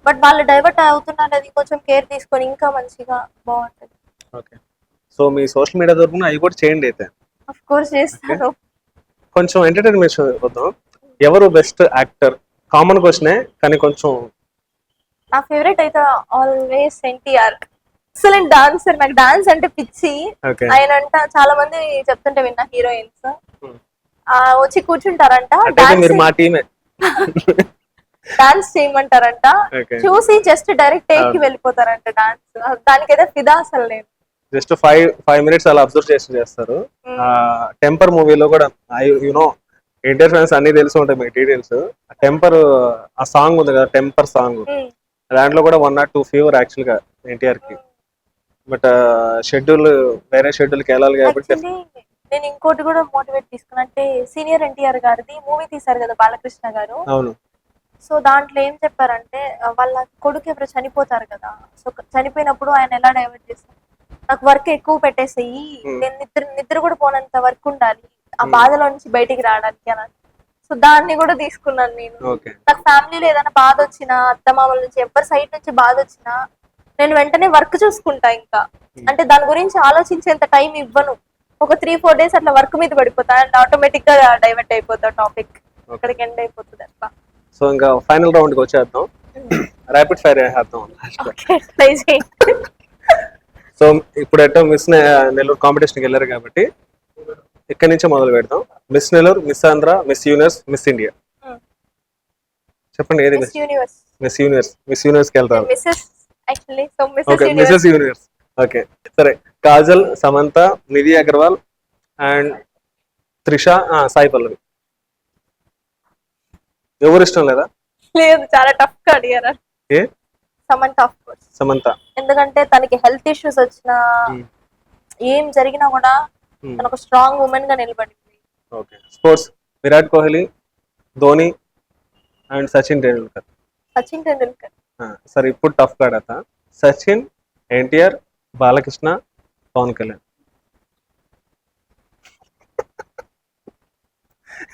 బట్ వాళ్ళు డైవర్ట్ అవుతున్నారు, అది కొంచెం కేర్ తీసుకొని ఇంకా మంచిగా బాగుంటుంది. ఓకే. సో మీ సోషల్ మీడియా తరపున అవి కూడా చేయండి అయితే. ఆఫ్ కోర్స్ చేస్తాను. కొంచెం ఎంటర్టైన్మెంట్ వద్దాం. ఎవరు బెస్ట్ యాక్టర్? కామన్ క్వశ్చనే కానీ కొంచెం. నా ఫేవరెట్ అయితే ఆల్వేస్ ఎన్టీఆర్. ఎక్సలెంట్ డాన్సర్, నాకు డాన్స్ అంటే పిచ్చి. ఆయన అంట చాలా మంది చెప్తుంటే విన్నా, హీరోయిన్స్ వచ్చి కూర్చుంటారంట, డాన్స్ చేయమంటారంట, చూసి జస్ట్ డైరెక్ట్ టేక్ కి వెళ్ళిపోతారంట డాన్స్. దానికైతే ఫిదా అసలు నేను. జస్ట్ 5 minutes అలా అబ్జర్వ్ చేస్తారు. టెంపర్ మూవీలో కూడా యునో ఎన్టీఆర్ ఫ్యాన్స్ అన్ని తెలిసి ఉంటాయి మీకు డీటెయిల్స్. టెంపర్ ఆ సాంగ్ ఉంది కదా, టెంపర్ సాంగ్, దాంట్లో కూడా 1 or 2 ఫీవర్ యాక్చువల్ గా ఎన్టీఆర్ కి. బట్ వేరే షెడ్యూల్కి వెళ్ళాలి కాబట్టి. నేను ఇంకోటి కూడా మోటివేట్ తీసుకున్నా, అంటే సీనియర్ ఎన్టీఆర్ గారిది మూవీ తీశారు కదా బాలకృష్ణ గారు. అవును. సో దాంట్లో ఏం చెప్పారంటే, వాళ్ళ కొడుకు ఎవరు చనిపోతారు కదా, సో చనిపోయినప్పుడు ఆయన ఎలా డైవర్ట్ చేస్తారు, నాకు వర్క్ ఎక్కువ పెట్టేసేయి, నేను నిద్ర కూడా పోనంత వర్క్ ఉండాలి ఆ బాధలో నుంచి బయటికి రావడానికి అని. సో దాన్ని కూడా తీసుకున్నాను నేను. నాకు ఫ్యామిలీలో ఏదైనా బాధ వచ్చినా, అత్తమామల నుంచి ఎవరి సైడ్ నుంచి బాధ వచ్చినా, నేను వెంటనే వర్క్ చూసుకుంటా. ఇంకా అంటే దాని గురించి ఆలోచించేంత టైం ఇవ్వను. ఒక 3-4 days అట్లా వర్క్ మీద పడిపోతా, అండ్ ఆటోమేటిక్ గా డైవర్ట్ అయిపోతా టాపిక్, అక్కడికి ఎండ్ అయిపోతుంది అట్లా. సో ఇంకా ఫైనల్ రౌండ్ కి వచ్చేద్దాం. ర్యాపిడ్ ఫైర్ చేద్దాం. సో ఇప్పుడు ఎట్టో మిస్ నెల్లూరు కాంపిటీషన్కి వెళ్ళారు కాబట్టి ఇక్కడి నుంచే మొదలు పెడతాం. Miss Nellore, miss Andhra, miss universe, miss India. చెప్పండి ఏది మిస్ యూనివర్స్? మిస్ యూనివర్స్ కి వెళ్తారు. Okay, Mrs universe. ఓకే సరే. కాజల్, సమంత, నిధి అగర్వాల్ అండ్ త్రిష, సాయి పల్లవి. ఎవరు ఇష్టం లేదా? లేదు, చాలా టఫ్ గా అడిగారు. Samantha of course. సమంత ఎందుకంటే తనకి హెల్త్ ఇష్యూస్ వచ్చినా, ఏం జరిగినా కూడా తన ఒక స్ట్రాంగ్ ఉమెన్ గా నిలబడింది. Okay. Sports Virat Kohli, Dhoni and Sachin Tendulkar. సరే ఇప్పుడు టఫ్ కాడతా. సచిన్, ఎన్టీఆర్, బాలకృష్ణ, పవన్ కళ్యాణ్.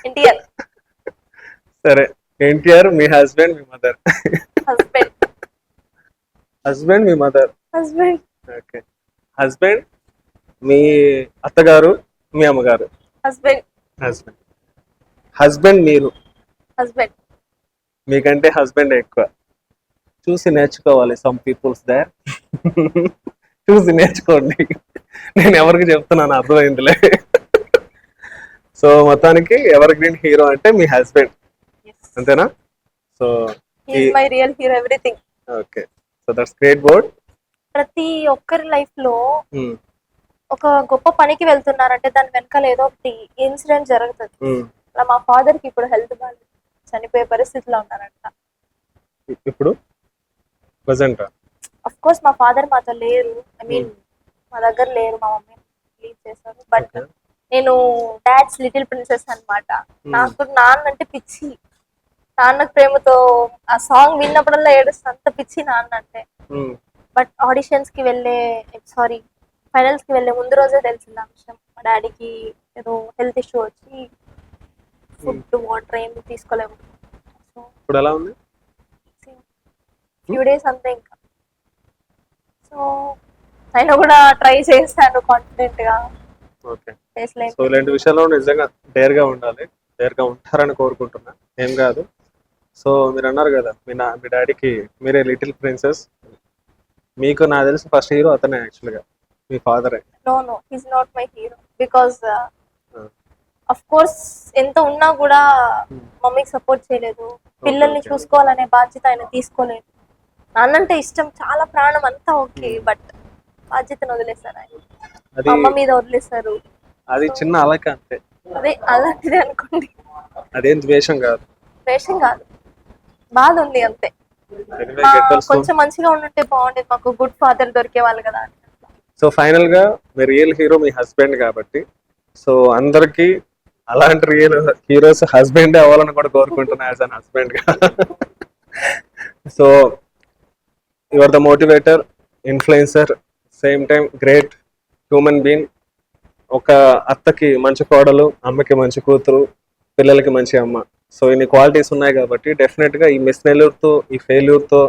ఎన్టీఆర్. సరే, ఎన్టీఆర్ మీ హస్బెండ్, మీ మదర్. హస్బెండ్ మీ మదర్. ఓకే. హస్బెండ్ మీ అత్తగారు, మీ అమ్మగారు. హస్బెండ్ మీరు. మీకంటే హస్బెండ్ ఎక్కువ. చూసి నేర్చుకోవాలి. Some peoples there. చూసి నేర్చుకోండి. నేను ఎవరికి చెప్తున్నాను అర్థమైందిలే. సో మొత్తానికి ఎవర్ గ్రీన్ హీరో అంటే మీ హస్బెండ్. అంతేనా? So is my real hero, everything. Okay, so that's great board. ప్రతి ఒక్కరి లైఫ్ లో ఒక గొప్ప పనికి వెళ్తున్నారంటే దాని వెనకాల ఏదో ఒకటి ఇన్సిడెంట్ జరుగుతుంది. అలా మా ఫాదర్ కి ఇప్పుడు హెల్త్ బాగా చనిపోయే పరిస్థితిలో ఉన్నారంట. ఇప్పుడు ప్రెజెంట్ అఫ్ కోర్స్ మా ఫాదర్ మాతో లేరు, ఐ మీన్ మా దగ్గర లేరు, మా మమ్మీ లీవ్ చేశారు. బట్ నేను డాడ్స్ లిటిల్ ప్రిన్సెస్ అన్నమాట. నాకు నాన్న అంటే పిచ్చి, నాన్నకు ప్రేమతో ఆ సాంగ్ విన్నప్పుడల్లా ఏడుస్తా, అంత పిచ్చి నాన్న అంటే. బట్ ఆడిషన్స్ కి ఫైనల్స్ కి వెళ్ళే ముందు రోజే తెలిసింది ఆ విషయం. మా డాడీకి ఏదో హెల్త్ ఇష్యూ వచ్చి ఫుడ్ వాటర్ ఏమి తీసుకోలేము. సో ఇప్పుడు ఎలా ఉంది? ఫ్యూ డేస్ అంతే ఇంకా. సో అయినా కూడా ట్రై చేస్తాను కాన్ఫిడెంట్ గా. ఓకే, సో ఇలాంటి విషయాల్లో నిజంగా డేర్ గా ఉండాలి, డేర్ గా ఉంటారని కోరుకుంటున్నా. ఏం కాదు. సో మీరు అన్నారు కదా మీ డాడీకి మీరే లిటిల్ ప్రిన్సెస్, మీకు నాకు తెలిసి ఫస్ట్ హీరో అతనే యాక్చువల్గా, మీ ఫాదరే. No he's not my hero because of course ఎంత ఉన్నా కూడా మమ్మీకి సపోర్ట్ చేయలేదు, పిల్లల్ని చూసుకోవాలనే బాధ్యత ఆయన తీసుకోలేదు. నాన్నంటే ఇష్టం, చాలా ప్రాణం అంతా ఓకే, బట్ బాధ్యతను వదిలేస్తారు ఆయన, అమ్మ మీద వదిలేస్తారు. అది చిన్న అలక అంతే, అదే అలాంటిదే అనుకోండి. అదేం ద్వేషం కాదు, బాధ ఉంది అంతే. కొంచెం మంచిగా ఉండుంటే బాగుండేది, మాకు గుడ్ ఫాదర్ దొరికే వాళ్ళు కదా. సో ఫైనల్ గా మీ రియల్ హీరో మీ హస్బెండ్ కాబట్టి, సో అందరికి అలాంటి రియల్ హీరోస్ హస్బెండ్ అవ్వాలని కూడా కోరుకుంటున్నా యాజ్ అన్ హస్బెండ్ గా. So you are the motivator, influencer, same time great human being. ఒక అత్తకి మంచి కోడలు, అమ్మకి మంచి కూతురు, పిల్లలకి మంచి అమ్మ. సో ఇన్ని క్వాలిటీస్ ఉన్నాయి కాబట్టి డెఫినెట్ గా ఈ మిస్ నెల్లూరుతో, ఈ ఫెయిల్యూర్ తో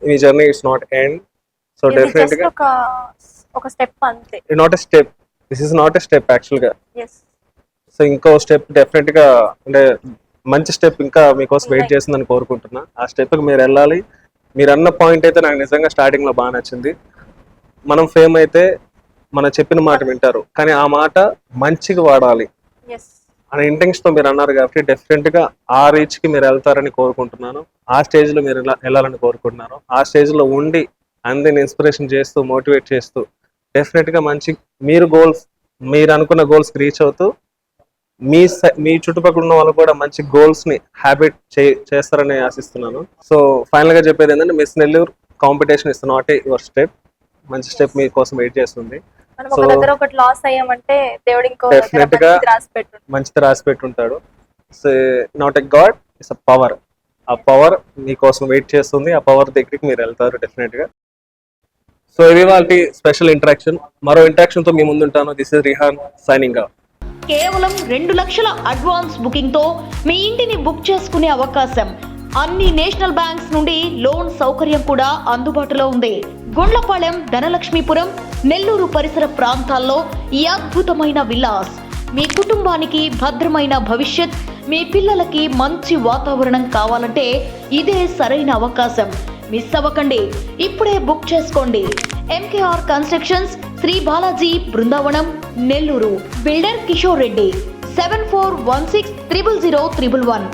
ఈ journey it's not end. So definite గా ఒక స్టెప్ అంతే, not a step, this is not a step actual గా. సో ఇంకో స్టెప్ డెఫినెట్ గా, అంటే మంచి స్టెప్ ఇంకా మీకోసం వెయిట్ చేస్తుందని కోరుకుంటున్నా. ఆ స్టెప్ కి మీరు వెళ్ళాలి. మీరు అన్న పాయింట్ అయితే నాకు నిజంగా స్టార్టింగ్ లో బాగా నచ్చింది. మనం ఫేమ్ అయితే మనం చెప్పిన మాట వింటారు, కానీ ఆ మాట మంచిగా వాడాలి అనే ఇంటెన్షన్ తో మీరు అన్నారు కాబట్టి డెఫినెట్ గా ఆ రీచ్ కి మీరు వెళ్తారని కోరుకుంటున్నాను. ఆ స్టేజ్ లో మీరు వెళ్ళాలని కోరుకుంటున్నాను. ఆ స్టేజ్ లో ఉండి అందరిని ఇన్స్పిరేషన్ చేస్తూ, మోటివేట్ చేస్తూ, డెఫినెట్ గా మంచి మీరు అనుకున్న గోల్స్ కి రీచ్ అవుతూ, మీ చుట్టుపక్కల ఉన్న వాళ్ళు కూడా మంచి గోల్స్ ని హ్యాబిట్ చేస్తారని ఆశిస్తున్నాను. సో ఫైనల్ గా చెప్పేది ఏంటంటే, miss Nellore competition is not a your step, మంచి స్టెప్ మీ కోసం వెయిట్ చేస్తుంది. సో డెఫినెట్ గా మంచిది రాసి పెట్టుంటాడు. So not a god, it's a power. ఆ పవర్ మీకోసం వెయిట్ చేస్తుంది, ఆ పవర్ దగ్గరికి మీరు వెళ్తారు డెఫినెట్ గా. సో ఇది వాళ్ళ స్పెషల్ ఇంటరాక్షన్. మరో ఇంటరాక్షన్ తో మీ ముందుంటాను. This is Rihan signing off. కేవలం 2 లక్షల అడ్వాన్స్ బుకింగ్ తో మీ ఇంటిని బుక్ చేసుకునే అవకాశం. అన్ని నేషనల్ బ్యాంక్స్ నుండి లోన్ సౌకర్యం కూడా అందుబాటులో ఉంది. గుండ్లపాలెం, ధనలక్ష్మీపురం, నెల్లూరు పరిసర ప్రాంతాల్లో ఈ అద్భుతమైన విల్లాస్. మీ కుటుంబానికి భద్రమైన భవిష్యత్, మీ పిల్లలకి మంచి వాతావరణం కావాలంటే ఇదే సరైన అవకాశం. మిస్ అవ్వకండి, ఇప్పుడే బుక్ చేసుకోండి. MKR constructions, Shri Balaji, Brindavanam, Nellore. Builder Kishore Reddy. 7416000111.